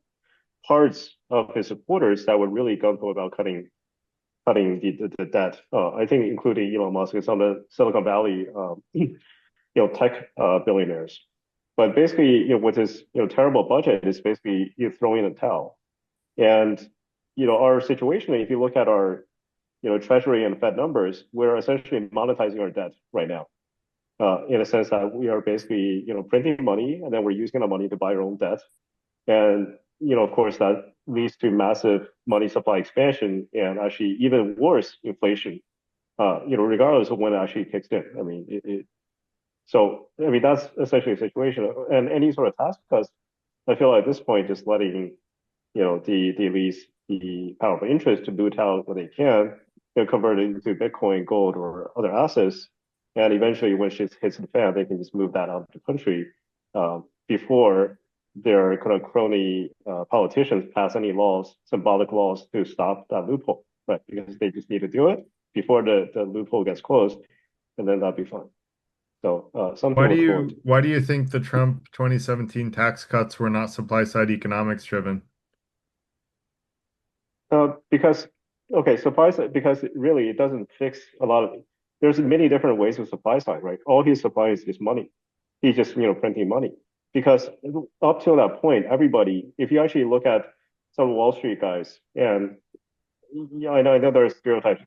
parts of his supporters that were really gung-ho about cutting the debt. I think including Elon Musk and some of the Silicon Valley, tech billionaires. But basically, with his terrible budget, is basically throwing in a towel. And our situation, if you look at our Treasury and Fed numbers, we're essentially monetizing our debt right now. In a sense that we are basically printing money and then we're using the money to buy our own debt. And of course, that leads to massive money supply expansion and actually even worse inflation. Regardless of when it actually kicks in. I mean, so I mean that's essentially a situation. And any sort of tax cuts, I feel like at this point, just letting the elites the powerful interest to boot out what they can, convert it into Bitcoin, gold, or other assets, and eventually when shit hits the fan, they can just move that out of the country before their kind of crony politicians pass any laws, symbolic laws to stop that loophole, right? Because they just need to do it before the loophole gets closed. and then that'd be fine. So something to look forward to. Why do you think the Trump 2017 tax cuts were not supply side economics driven? Because okay, supply side, because really it doesn't fix a lot of. There's many different ways of supply side, right? All he supplies is money. He's just printing money. Because up till that point, everybody, if you actually look at some Wall Street guys, and yeah, I know there are stereotypes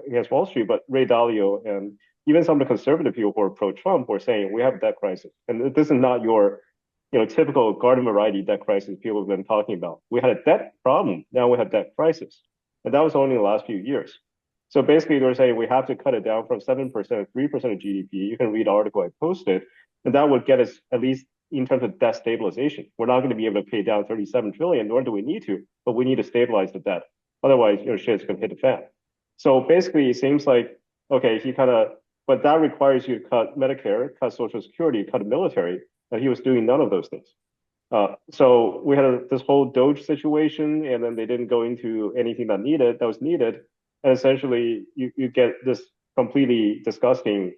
against Wall Street, but Ray Dalio and even some of the conservative people who are pro-Trump were saying we have a debt crisis, and this is not your typical garden variety debt crisis people have been talking about. We had a debt problem, now we have debt crisis, and that was only in the last few years. So basically, they're saying we have to cut it down from 7% to 3% of GDP. You can read the article I posted, and that would get us at least in terms of debt stabilization. We're not going to be able to pay down 37 trillion, nor do we need to, but we need to stabilize the debt. Otherwise, shit's going to hit the fan. So basically, it seems like, okay, but that requires you to cut Medicare, cut Social Security, cut the military, and he was doing none of those things. So we had this whole Doge situation, and then they didn't go into anything that was needed. And essentially, you get this completely disgusting,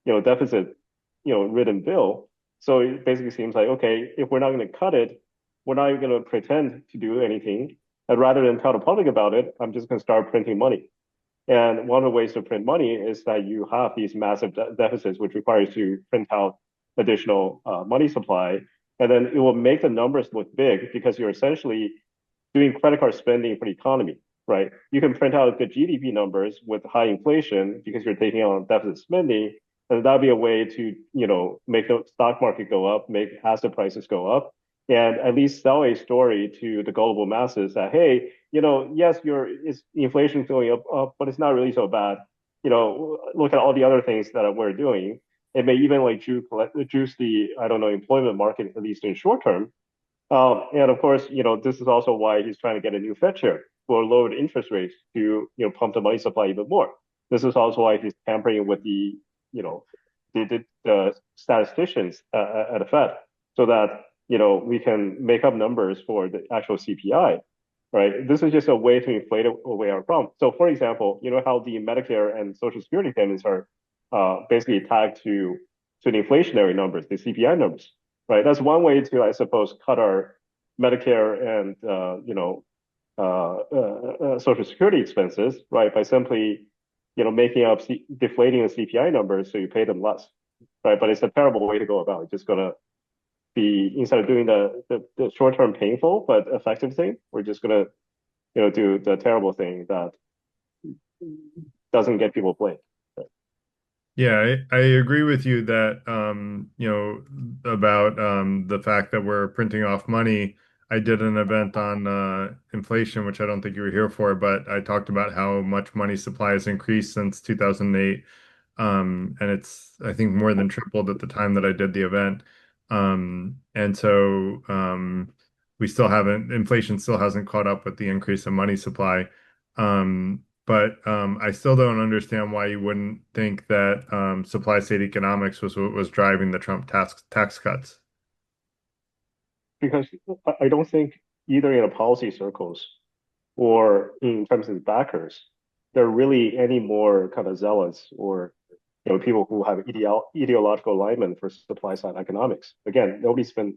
deficit, ridden bill. So it basically seems like, okay, if we're not going to cut it, we're not even going to pretend to do anything. And rather than tell the public about it, I'm just going to start printing money. And one of the ways to print money is that you have these massive deficits, which requires you to print out additional money supply. And then it will make the numbers look big because you're essentially doing credit card spending for the economy, right? You can print out good GDP numbers with high inflation because you're taking on deficit spending. And that'd be a way to, make the stock market go up, make asset prices go up, and at least sell a story to the global masses that, hey, yes, inflation going up, but it's not really so bad. Look at all the other things that we're doing. It may even juice the, I don't know, employment market, at least in short term. And of course, this is also why he's trying to get a new Fed chair for lowered interest rates to, pump the money supply even more. This is also why he's tampering with the statisticians at the Fed so that, we can make up numbers for the actual CPI, right? This is just a way to inflate away our problem. So for example, how the Medicare and Social Security payments are basically tagged to the inflationary numbers, the CPI numbers, right? That's one way to, I suppose, cut our Medicare and, Social Security expenses, right? By simply, deflating the CPI numbers so you pay them less, right? But it's a terrible way to go about it. Just going to be, instead of doing the short-term painful but effective thing, we're just going to, do the terrible thing that doesn't get people playing. Yeah, I agree with you that about the fact that we're printing off money. I did an event on inflation, which I don't think you were here for, but I talked about how much money supply has increased since 2008. And it's, I think, more than tripled at the time that I did the event. And so inflation still hasn't caught up with the increase in money supply. But I still don't understand why you wouldn't think that supply side economics was what was driving the Trump tax cuts. Because I don't think either in the policy circles or in terms of backers, there are really any more kind of zealots or people who have ideological alignment for supply side economics. Again, nobody's been.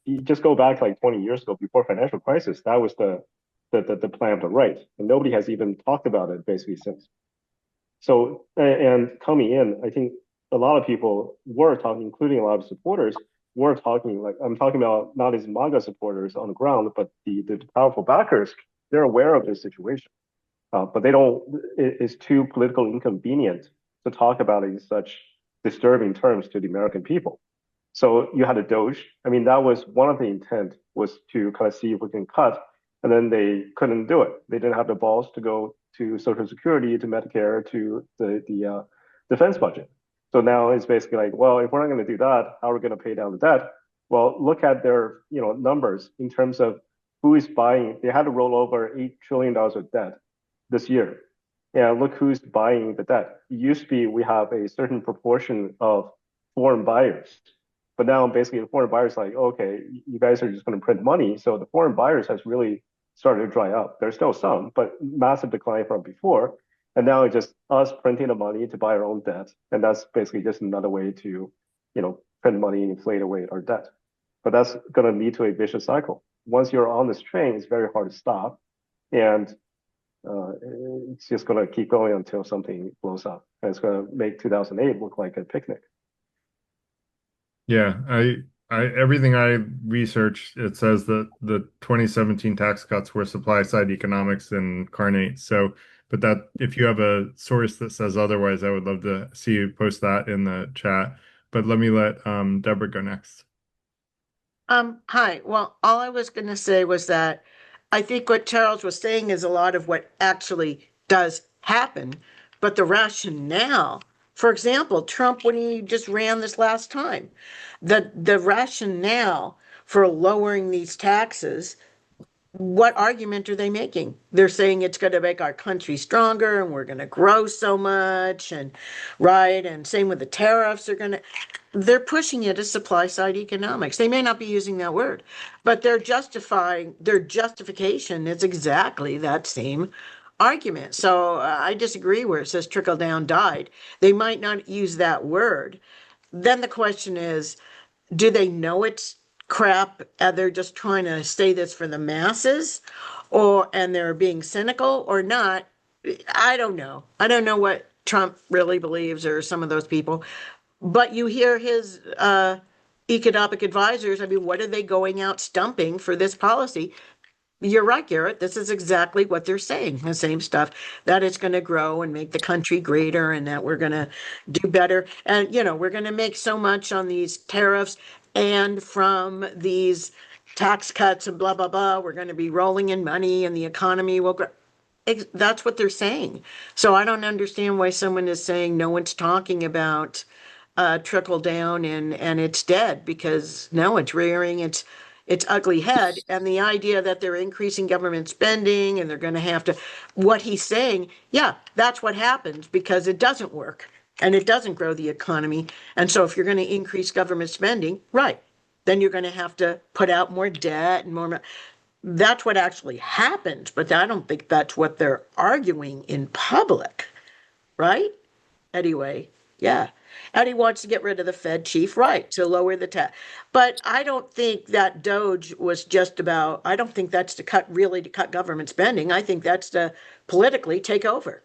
You just go back like 20 years ago before financial crisis. That was the plan of the right, and nobody has even talked about it basically since. So and coming in, I think a lot of people were talking, including a lot of supporters, were talking. Like I'm talking about not as MAGA supporters on the ground, but the powerful backers. They're aware of this situation, but they don't. It's too politically inconvenient to talk about it in such disturbing terms to the American people. So you had a Doge. I mean, that was one of the intent was to kind of see if we can cut, and then they couldn't do it. They didn't have the balls to go to Social Security, to Medicare, to the defense budget. So now it's basically like, well, if we're not going to do that, how are we going to pay down the debt? Well, look at their numbers in terms of who is buying. They had to roll over $8 trillion of debt this year. Yeah, look who's buying the debt. It used to be we have a certain proportion of foreign buyers. But now basically the foreign buyers are like, okay, you guys are just going to print money. So the foreign buyers has really started to dry up. There's still some, but massive decline from before. And now it's just us printing the money to buy our own debt. And that's basically just another way to, print money and inflate away our debt. But that's going to lead to a vicious cycle. Once you're on this train, it's very hard to stop. And uh, it's just going to keep going until something blows up. And it's going to make 2008 look like a picnic. Yeah, everything I researched, it says that the 2017 tax cuts were supply side economics incarnate. So, but that if you have a source that says otherwise, I would love to see you post that in the chat. But let me let Deborah go next. Hi. Well, all I was going to say was that I think what Charles was saying is a lot of what actually does happen, but the rationale, for example, Trump, when he just ran this last time, the rationale for lowering these taxes, what argument are they making? They're saying it's going to make our country stronger and we're going to grow so much and right. And same with the tariffs are going to, they're pushing it as supply side economics. They may not be using that word, but they're justifying their justification is exactly that same argument. So I disagree where it says trickle down died. They might not use that word. Then the question is, do they know it's crap and they're just trying to say this for the masses, or and they're being cynical or not? I don't know. I don't know what Trump really believes or some of those people, but you hear his economic advisors. I mean, what are they going out stumping for this policy? You're right, Garrett. This is exactly what they're saying. The same stuff that it's going to grow and make the country greater and that we're going to do better. And, we're going to make so much on these tariffs and from these tax cuts and blah, blah, blah. We're going to be rolling in money and the economy will grow. That's what they're saying. So I don't understand why someone is saying no one's talking about trickle down and it's dead, because no, it's rearing its ugly head. And the idea that they're increasing government spending and they're going to have to, what he's saying, yeah, that's what happens because it doesn't work and it doesn't grow the economy. And so if you're going to increase government spending, right, then you're going to have to put out more debt and more. That's what actually happens, but I don't think that's what they're arguing in public, right? Anyway, yeah. And he wants to get rid of the Fed chief, right, to lower the tax. But I don't think that Doge was just about, I don't think that's to cut government spending. I think that's to politically take over.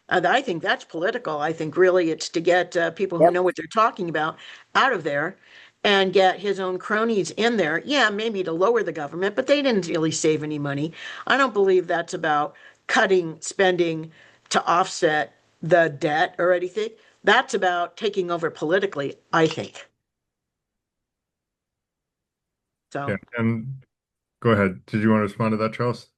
And I think that's political. I think really it's to get people who know what they're talking about out of there and get his own cronies in there. Yeah, maybe to lower the government, but they didn't really save any money. I don't believe that's about cutting spending to offset the debt or anything. That's about taking over politically, I think. Yeah, So, and go ahead. Did you want to respond to that, Charles?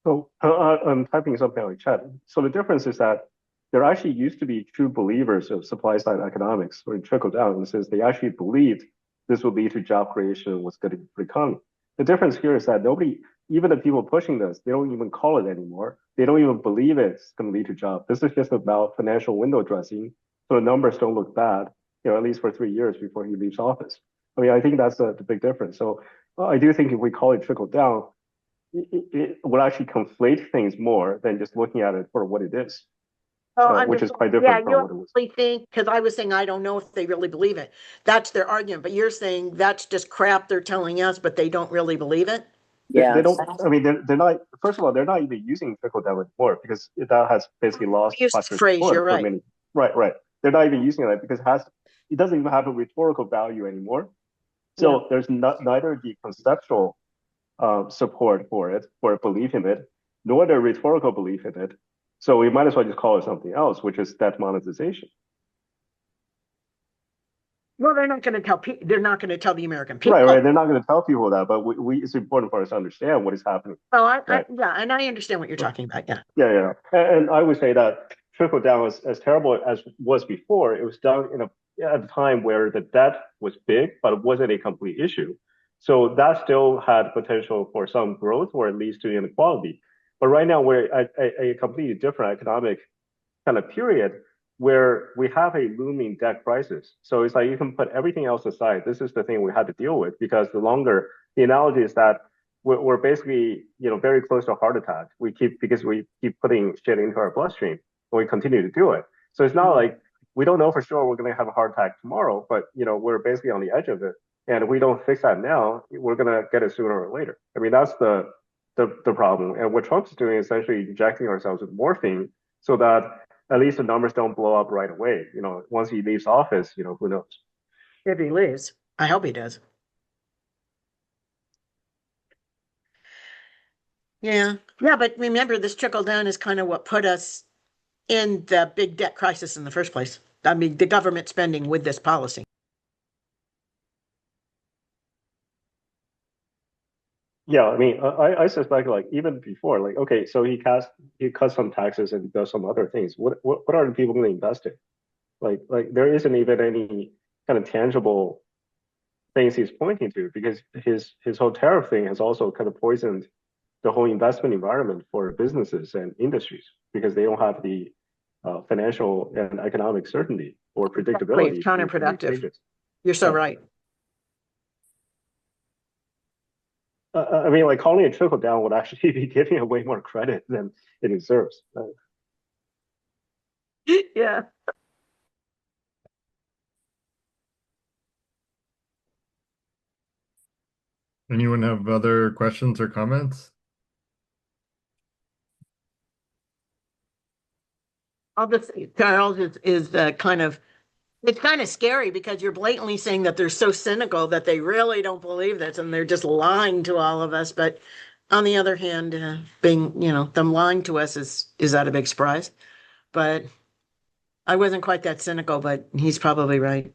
So I'm typing something on the chat. So the difference is that there actually used to be true believers of supply side economics or trickle down, and says they actually believed this would lead to job creation, was good for the economy. The difference here is that nobody, even the people pushing this, they don't even call it anymore. They don't even believe it's going to lead to job. This is just about financial window dressing, so the numbers don't look bad, at least for 3 years before he leaves office. I mean, I think that's the big difference. So I do think if we call it trickle down, it would actually conflate things more than just looking at it for what it is, which is quite different from what it was. Really think, because I was saying I don't know if they really believe it. That's their argument, but you're saying that's just crap they're telling us, but they don't really believe it. They don't. I mean, they're not. First of all, they're not even using trickle down anymore because that has basically lost the phrase. You're right. Many. Right. They're not even using it because it doesn't even have a rhetorical value anymore. So there's neither the conceptual support for it or belief in it, nor the rhetorical belief in it. So we might as well just call it something else, which is debt monetization. Well, they're not going to tell people. They're not going to tell the American people. Right. They're not going to tell people that, but it's important for us to understand what is happening. Oh, and I understand what you're talking about. Yeah. Yeah. And I would say that trickle down was as terrible as was before. It was done at a time where the debt was big, but it wasn't a complete issue. So that still had potential for some growth or at least to inequality. But right now we're at a completely different economic kind of period where we have a looming debt crisis. So it's like you can put everything else aside. This is the thing we had to deal with because the analogy is that we're basically, very close to a heart attack. Because we keep putting shit into our bloodstream and we continue to do it. So it's not like we don't know for sure we're going to have a heart attack tomorrow, but we're basically on the edge of it. And if we don't fix that now, we're going to get it sooner or later. I mean, that's the problem. And what Trump's doing is essentially injecting ourselves with morphine so that at least the numbers don't blow up right away. Once he leaves office, who knows? If he leaves, I hope he does. Yeah. Yeah, but remember, this trickle down is kind of what put us in the big debt crisis in the first place. I mean, the government spending with this policy. Yeah, I mean, I suspect like even before, like, okay, so he cuts some taxes and does some other things. What are the people going to invest in? Like there isn't even any kind of tangible things he's pointing to, because his whole tariff thing has also kind of poisoned the whole investment environment for businesses and industries, because they don't have the financial and economic certainty or predictability. It's counterproductive. You're so right. I mean, like calling it trickle down would actually be giving it way more credit than it deserves. Yeah. Anyone have other questions or comments? I'll just say, Charles is kind of, it's kind of scary because you're blatantly saying that they're so cynical that they really don't believe this and they're just lying to all of us. But on the other hand, them lying to us is that a big surprise? But I wasn't quite that cynical, but he's probably right.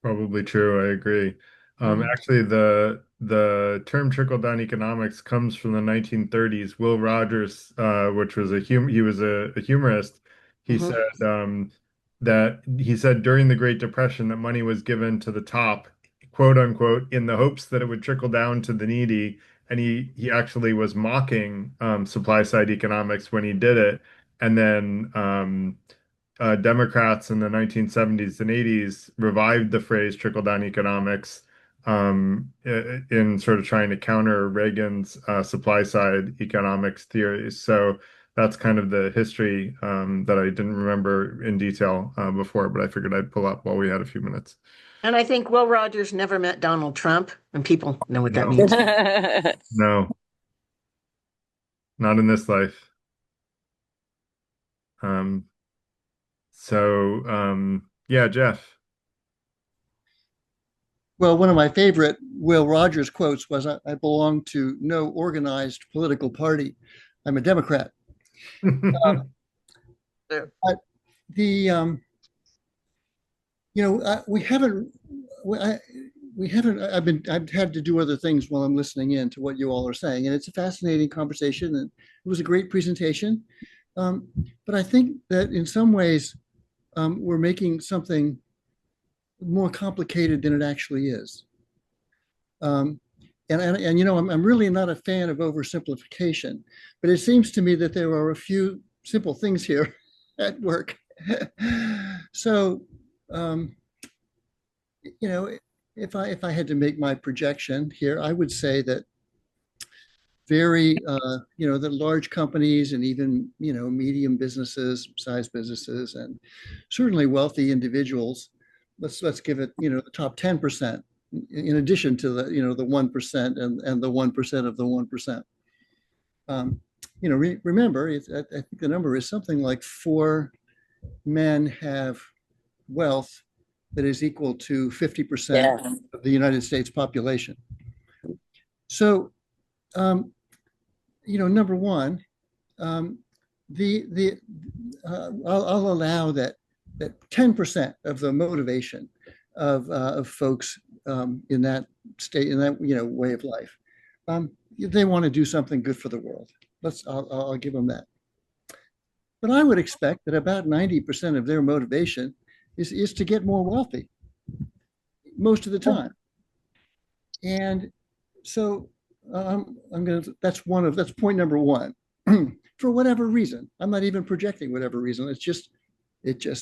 Probably true. I agree. Actually, the term trickle down economics comes from the 1930s. Will Rogers, which was he was a humorist. He said during the Great Depression that money was given to the top, quote unquote, in the hopes that it would trickle down to the needy. And he actually was mocking supply side economics when he did it. And then Democrats in the 1970s and 80s revived the phrase trickle down economics in sort of trying to counter Reagan's supply side economics theories. So that's kind of the history that I didn't remember in detail before, but I figured I'd pull up while we had a few minutes. And I think Will Rogers never met Donald Trump, and people know what that means. No, not in this life. Yeah, Jeff. Well, one of my favorite Will Rogers quotes was, I belong to no organized political party. I'm a Democrat. We haven't, I've had to do other things while I'm listening in to what you all are saying. And it's a fascinating conversation, and it was a great presentation. But I think that in some ways, we're making something more complicated than it actually is. I'm really not a fan of oversimplification, but it seems to me that there are a few simple things here at work. So, if I had to make my projection here, I would say that the large companies and even, medium businesses, size businesses, and certainly wealthy individuals, let's give it, the top 10%, in addition to the 1% and the 1% of the 1%. Remember, I think the number is something like 4 men have wealth that is equal to 50% of the United States population. So, number one, I'll allow that 10% of the motivation of folks in that state, in that way of life, they want to do something good for the world. I'll give them that. But I would expect that about 90% of their motivation is to get more wealthy most of the time. And so that's point number one. For whatever reason, I'm not even projecting whatever reason. It just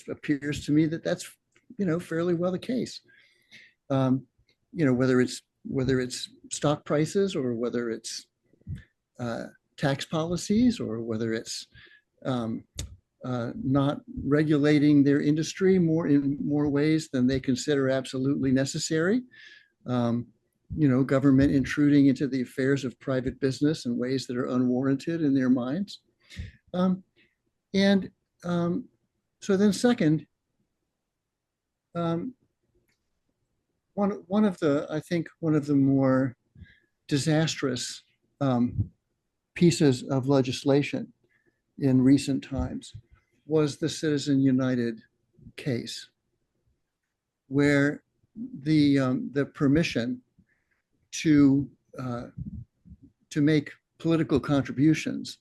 appears to me that that's fairly well the case. Whether it's whether it's stock prices or whether it's tax policies or whether it's not regulating their industry in more ways than they consider absolutely necessary. Government intruding into the affairs of private business in ways that are unwarranted in their minds. So then second, one of the more disastrous pieces of legislation in recent times was the Citizen United case, where the permission to make political contributions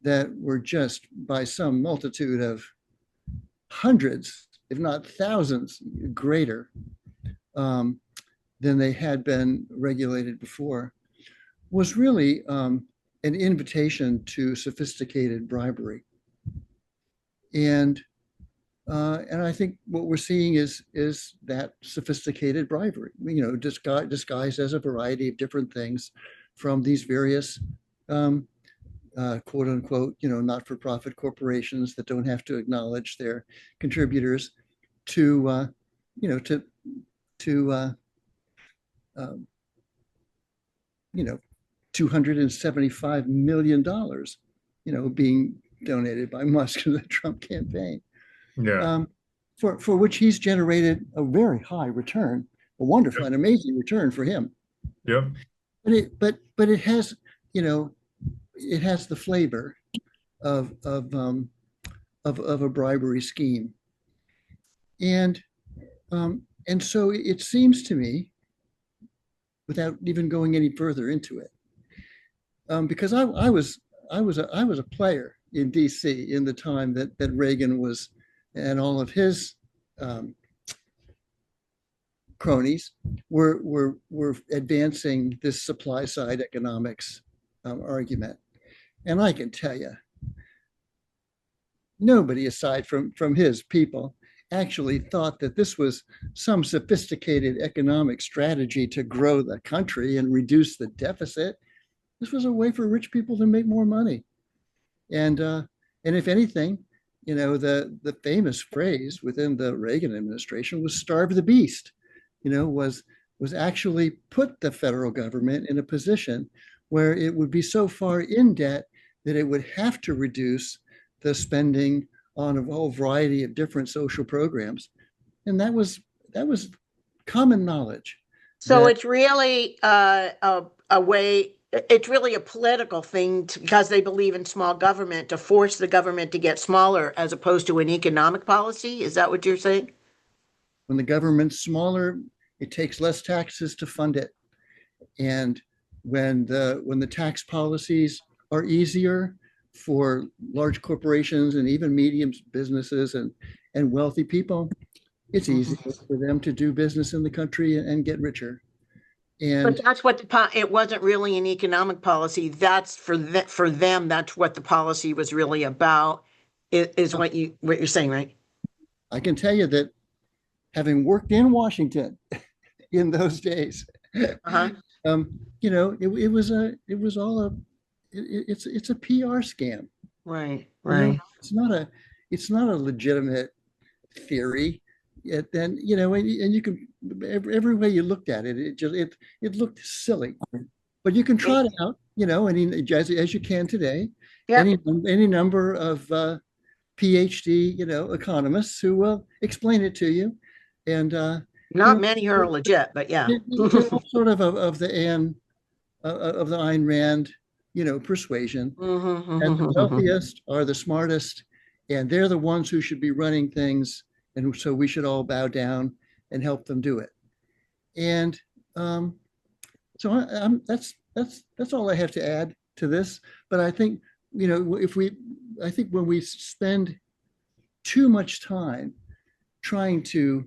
that were just by some multitude of hundreds, if not thousands, greater than they had been regulated before, was really an invitation to sophisticated bribery. And I think what we're seeing is that sophisticated bribery, disguised as a variety of different things from these various quote unquote, not-for-profit corporations that don't have to acknowledge their contributors to $275 million, being donated by Musk to the Trump campaign. Yeah. For which he's generated a very high return, a wonderful and amazing return for him. Yep. But it has, it has the flavor of a bribery scheme. And so it seems to me, without even going any further into it, because I was a player in DC in the time that Reagan was, and all of his cronies were advancing this supply side economics argument. And I can tell you, nobody aside from his people actually thought that this was some sophisticated economic strategy to grow the country and reduce the deficit. This was a way for rich people to make more money. And if anything, the famous phrase within the Reagan administration was "starve the beast," was actually put the federal government in a position where it would be so far in debt that it would have to reduce the spending on a whole variety of different social programs. And that was common knowledge. So it's really a way, it's really a political thing because they believe in small government, to force the government to get smaller as opposed to an economic policy. Is that what you're saying? When the government's smaller, it takes less taxes to fund it. And when the tax policies are easier for large corporations and even medium businesses and wealthy people, it's easier for them to do business in the country and get richer. But that's what it wasn't really an economic policy. That's for them. That's what the policy was really about. Is what you're saying, right? I can tell you that, having worked in Washington in those days, it was a PR scam. Right. It's not a legitimate theory. Then and you can, every way you looked at it, it looked silly. But you can trot out, as you can today, any number of PhD, economists who will explain it to you. And not many are legit, but yeah, they're all sort of the Ayn Rand, persuasion. And the wealthiest are the smartest, and they're the ones who should be running things, and so we should all bow down and help them do it. And so that's all I have to add to this. But I think when we spend too much time trying to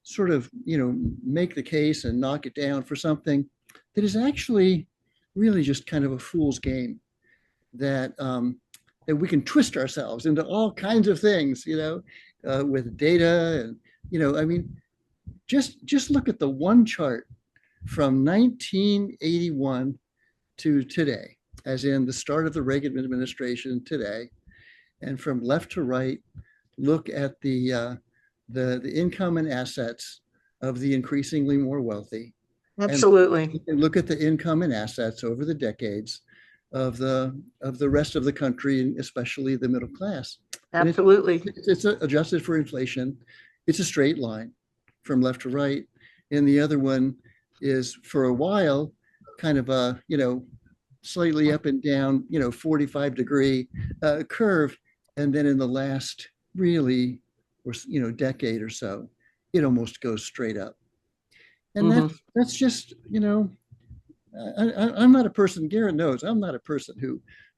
sort of make the case and knock it down for something that is actually really just kind of a fool's game, that we can twist ourselves into all kinds of things, with data. And just look at the one chart from 1981 to today, as in the start of the Reagan administration today, and from left to right, look at the income and assets of the increasingly more wealthy, Absolutely. and look at the income and assets over the decades of the rest of the country, especially the middle class. Absolutely. It's adjusted for inflation. It's a straight line from left to right, and the other one is for a while kind of a slightly up and down 45-degree curve, and then in the last really or decade or so, it almost goes straight up. And that's just I'm not a person. Garrett knows I'm not a person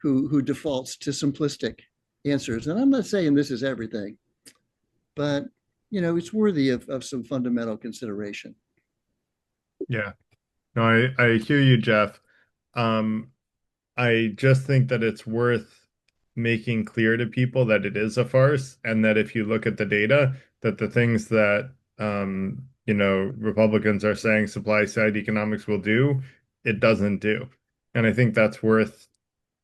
who defaults to simplistic answers, and I'm not saying this is everything, but it's worthy of some fundamental consideration. Yeah. No, I hear you, Jeff. I just think that it's worth making clear to people that it is a farce, and that if you look at the data, that the things that Republicans are saying supply side economics will do, it doesn't do. And I think that's worth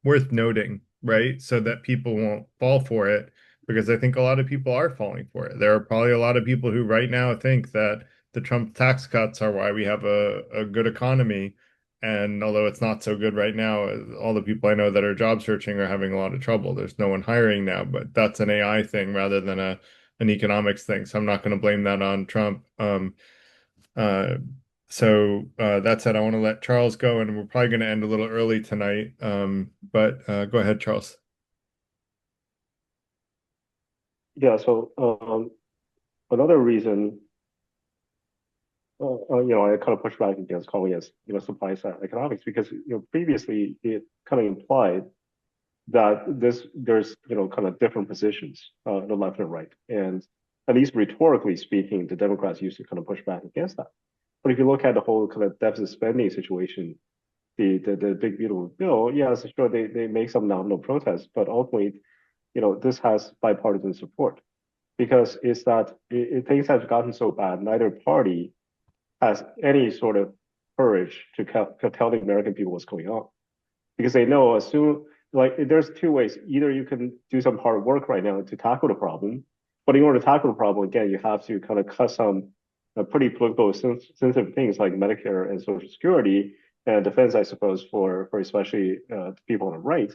noting, right? So that people won't fall for it, because I think a lot of people are falling for it. There are probably a lot of people who right now think that the Trump tax cuts are why we have a good economy. And although it's not so good right now, all the people I know that are job searching are having a lot of trouble. There's no one hiring now, but that's an AI thing rather than an economics thing. So I'm not going to blame that on Trump. Uh, that said, I want to let Charles go, and we're probably going to end a little early tonight. But go ahead, Charles. Yeah, so another reason, I kind of push back against calling it, supply side economics, because previously it kind of implied that there's kind of different positions, the left and right, and at least rhetorically speaking, the Democrats used to kind of push back against that. But if you look at the whole kind of deficit spending situation, the big beautiful bill, yes, sure, they make some nominal protests, but ultimately, this has bipartisan support, because it's that things have gotten so bad, neither party has any sort of courage to tell the American people what's going on, because they know as soon, like, there's two ways. Either you can do some hard work right now to tackle the problem, but in order to tackle the problem, again, you have to kind of cut some pretty political sensitive things like Medicare and Social Security and defense, I suppose, for especially people on the right.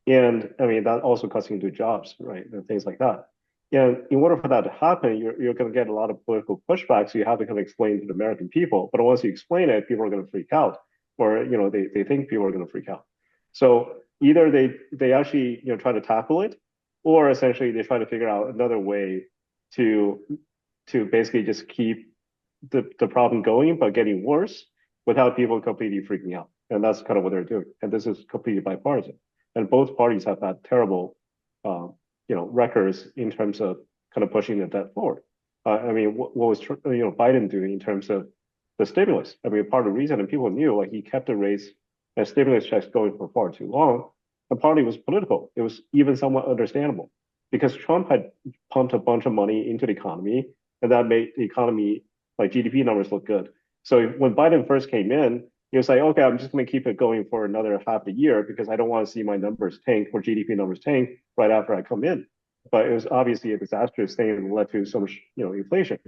And I mean, that also cuts into jobs, right? And things like that. And in order for that to happen, you're going to get a lot of political pushback. So you have to kind of explain to the American people. But once you explain it, people are going to freak out, or they think people are going to freak out. So either they actually try to tackle it, or essentially they try to figure out another way to basically just keep the problem going, but getting worse without people completely freaking out. And that's kind of what they're doing. And this is completely bipartisan. And both parties have had terrible, records in terms of kind of pushing the debt forward. I mean, what was Biden doing in terms of the stimulus? I mean, part of the reason, and people knew, like, he kept the rates and stimulus checks going for far too long. And partly was political. It was even somewhat understandable, because Trump had pumped a bunch of money into the economy, and that made the economy, like, GDP numbers look good. So when Biden first came in, he was like, okay, I'm just going to keep it going for another half a year because I don't want to see my numbers tank, or GDP numbers tank, right after I come in. But it was obviously a disastrous thing and led to so much, inflation.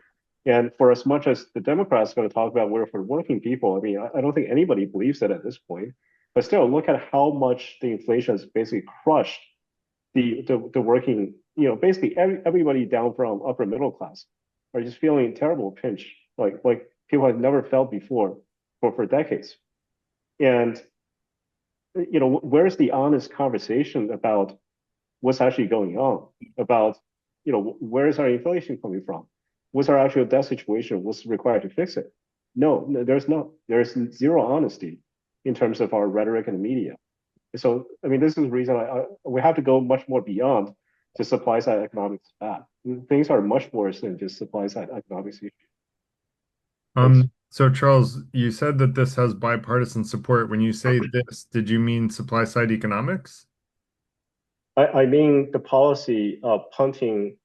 And for as much as the Democrats are going to talk about we're for working people, I mean, I don't think anybody believes it at this point. But still, look at how much the inflation has basically crushed the working, basically everybody down from upper middle class are just feeling a terrible pinch, like people have never felt before for decades. And where's the honest conversation about what's actually going on, about where's our inflation coming from, what's our actual debt situation, what's required to fix it? No, there's zero honesty in terms of our rhetoric and the media. So I mean, this is the reason we have to go much more beyond just supply side economics is bad. Things are much worse than just supply side economics. So Charles, you said that this has bipartisan support. When you say this, did you mean supply side economics? I mean the policy of punting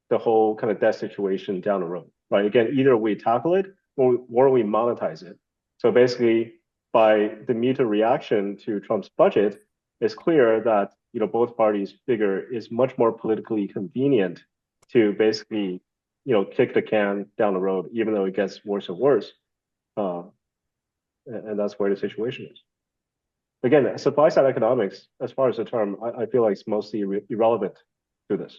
the whole kind of debt situation down the road, right? Again, either we tackle it or we monetize it. So basically, by the mutual reaction to Trump's budget, it's clear that both parties figure it's much more politically convenient to basically kick the can down the road, even though it gets worse and worse. Um, and that's where the situation is. Again, supply side economics, as far as the term, I feel like it's mostly irrelevant to this.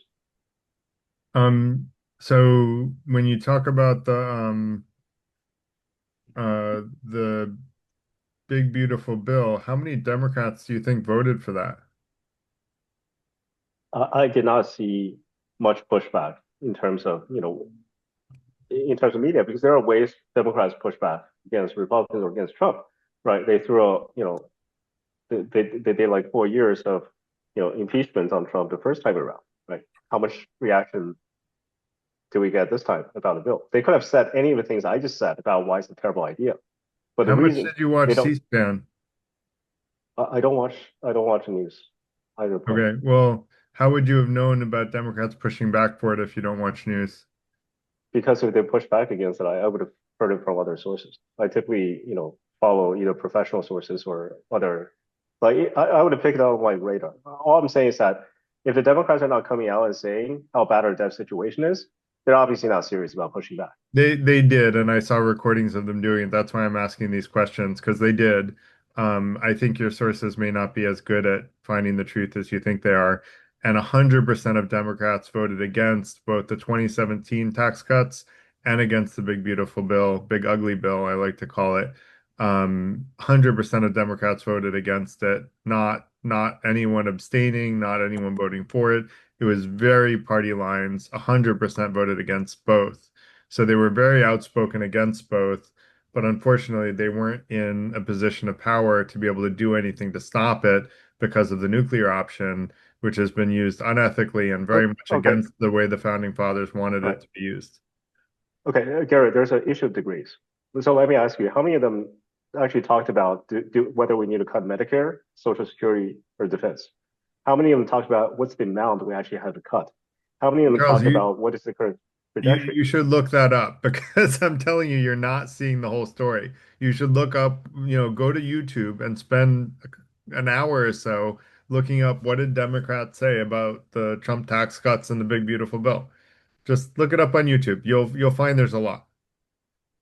So when you talk about the big beautiful bill, how many Democrats do you think voted for that? I did not see much pushback in terms of media, because there are ways Democrats push back against Republicans or against Trump, right? They threw a they did like 4 years of impeachment on Trump the first time around, right? How much reaction do we get this time about the bill? They could have said any of the things I just said about why it's a terrible idea, but the How much reason did you watch they don't, C-SPAN? I don't watch the news either point. Okay, well, how would you have known about Democrats pushing back for it if you don't watch news? Because if they push back against it, I would have heard it from other sources. I typically, follow either professional sources or other. Like I would have picked it up on my radar. All I'm saying is that if the Democrats are not coming out and saying how bad our debt situation is, they're obviously not serious about pushing back. They did, and I saw recordings of them doing it. That's why I'm asking these questions, because they did. I think your sources may not be as good at finding the truth as you think they are. And 100% of Democrats voted against both the 2017 tax cuts and against the big beautiful bill, big ugly bill, I like to call it. 100% of Democrats voted against it, not anyone abstaining, not anyone voting for it. It was very party lines. 100% voted against both. So they were very outspoken against both, but unfortunately, they weren't in a position of power to be able to do anything to stop it because of the nuclear option, which has been used unethically and very much Okay, against the way the founding fathers wanted right. it to be used. Okay, Garrett, there's an issue of degrees. So let me ask you, how many of them actually talked about whether we need to cut Medicare, Social Security, or defense? How many of them talked about what's the amount we actually have to cut? How many of them Charles, talked about what is the current trajectory? you should look that up because I'm telling you, you're not seeing the whole story. You should look up, go to YouTube and spend an hour or so looking up what did Democrats say about the Trump tax cuts and the big beautiful bill. Just look it up on YouTube. You'll find there's a lot.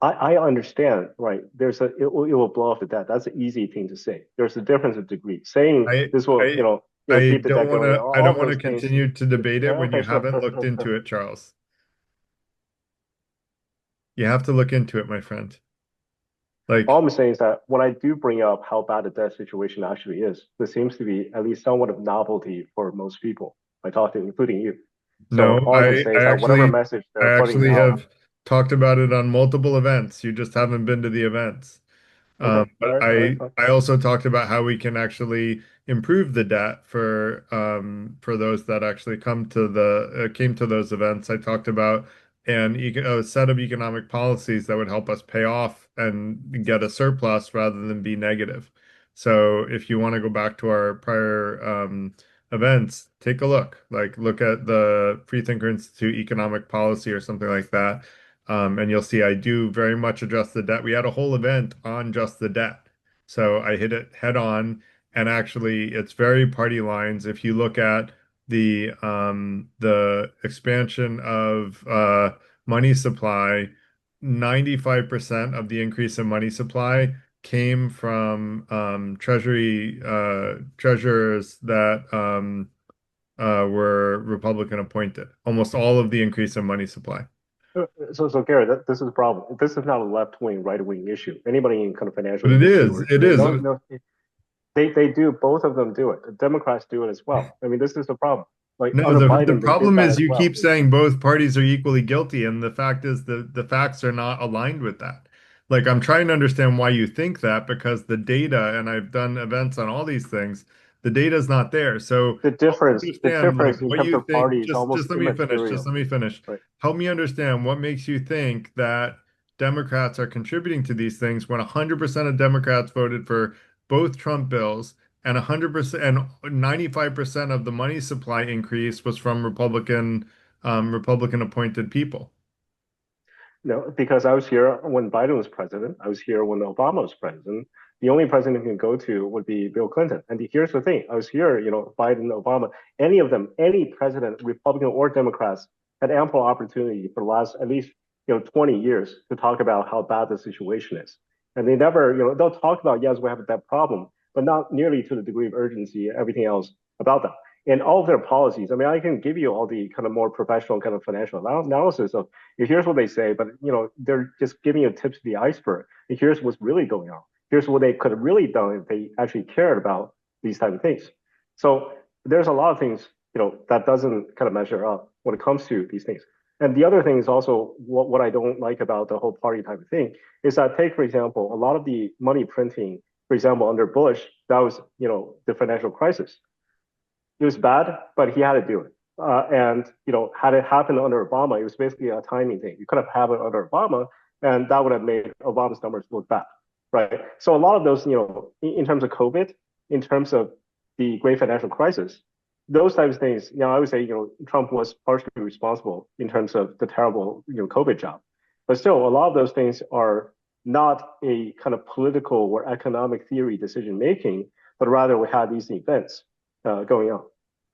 I understand, right? It will blow off the debt. That's an easy thing to say. There's a difference of degree. Saying I this will, I keep the debt going, I all don't of want to those things. continue to debate it when you Okay, sure, haven't sure, looked sure, into sure. it, Charles. You have to look into it, my friend. All Like, I'm saying is that when I do bring up how bad the debt situation actually is, there seems to be at least somewhat of novelty for most people. I talk to, including you. So no, all I can say is that whatever message I they're putting actually out. have talked about it on multiple events. You just haven't been to the events. Okay, all But right, all right, fine. I also talked about how we can actually improve the debt for those that actually came to those events. I talked about a set of economic policies that would help us pay off and get a surplus rather than be negative. So if you want to go back to our prior events, take a look. Like look at the Freethinker Institute economic policy or something like that, and you'll see I do very much address the debt. We had a whole event on just the debt. So I hit it head on. And actually, it's very party lines. If you look at the expansion of money supply, 95% of the increase in money supply came from treasurers that were Republican appointed. Almost all of the increase in money supply. So Gary, this is the problem. This is not a left wing, right wing issue. Anybody in kind of financial But it industry is, or it is. no, they do, both of them do it. The Democrats do it as well. I mean, this is the problem. Like No, under the Biden, they did problem that is as you well. keep saying both parties are equally guilty, and the fact is the facts are not aligned with that. Like I'm trying to understand why you think that because the data, and I've done events on all these things, the data is not there. So help me The understand like difference in what terms you of think. party is almost Just let me finish. Just immaterial. let me finish. Right. Help me understand what makes you think that Democrats are contributing to these things when 100% of Democrats voted for both Trump bills and 100% and 95% of the money supply increase was from Republican appointed people. No, because I was here when Biden was president. I was here when Obama was president. The only president you can go to would be Bill Clinton. And here's the thing: I was here, Biden, Obama, any of them, any president, Republican or Democrats, had ample opportunity for the last at least 20 years to talk about how bad the situation is. And they never, they'll talk about, yes, we have that problem, but not nearly to the degree of urgency and everything else about that. And all of their policies, I mean, I can give you all the kind of more professional kind of financial analysis of here's what they say, but they're just giving you tips of the iceberg. And here's what's really going on. Here's what they could have really done if they actually cared about these type of things. So there's a lot of things, that doesn't kind of measure up when it comes to these things. And the other thing is also what I don't like about the whole party type of thing is that take, for example, a lot of the money printing, for example, under Bush, that was, the financial crisis. It was bad, but he had to do it. And had it happened under Obama, it was basically a timing thing. You could have had it under Obama, and that would have made Obama's numbers look bad, right? So a lot of those, in terms of COVID, in terms of the great financial crisis, those types of things, I would say, Trump was partially responsible in terms of the terrible, COVID job. But still, a lot of those things are not a kind of political or economic theory decision making, but rather we had these events going on.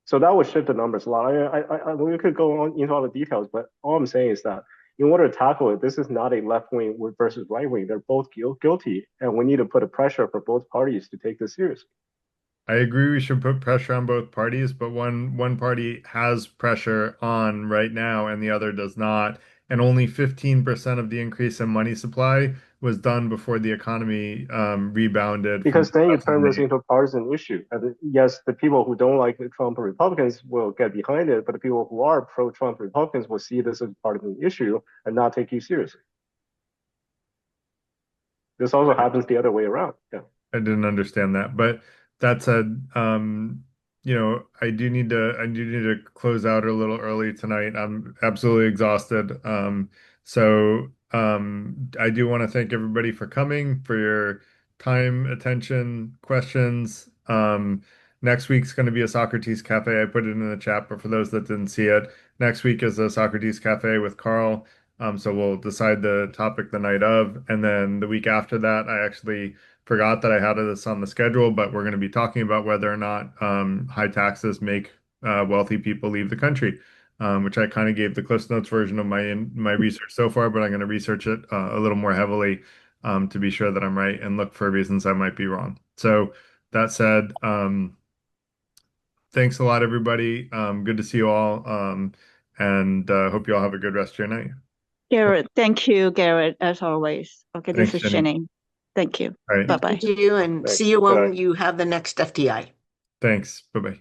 So that would shift the numbers a lot. We could go on into all the details, but all I'm saying is that in order to tackle it, this is not a left wing versus right wing. They're both guilty, and we need to put a pressure for both parties to take this seriously. I agree we should put pressure on both parties, but one party has pressure on right now and the other does not. And only 15% of the increase in money supply was done before the economy rebounded from Because then you turn this 2008. into a partisan issue. And yes, the people who don't like the Trump Republicans will get behind it, but the people who are pro-Trump Republicans will see this as a partisan issue and not take you seriously. This also happens the other way around. Yeah. I didn't understand that, but that said, I do need to close out a little early tonight. I'm absolutely exhausted. I do want to thank everybody for coming, for your time, attention, questions. Next week's going to be a Socrates Cafe. I put it in the chat, but for those that didn't see it, next week is a Socrates Cafe with Carl. So we'll decide the topic the night of, and then the week after that, I actually forgot that I had this on the schedule, but we're going to be talking about whether or not high taxes make wealthy people leave the country, which I kind of gave the Cliff Notes version of my research so far, but I'm going to research it a little more heavily to be sure that I'm right and look for reasons I might be wrong. So that said, thanks a lot, everybody. Good to see you all, and hope you all have a good rest of your night. Garrett, thank you, Garrett, as always. Okay, this Thanks, is Jenny. Jenny. Thank you. All right. Bye-bye. Thank you, and Thanks. see you when Bye. you have the next FTI. Thanks. Bye-bye.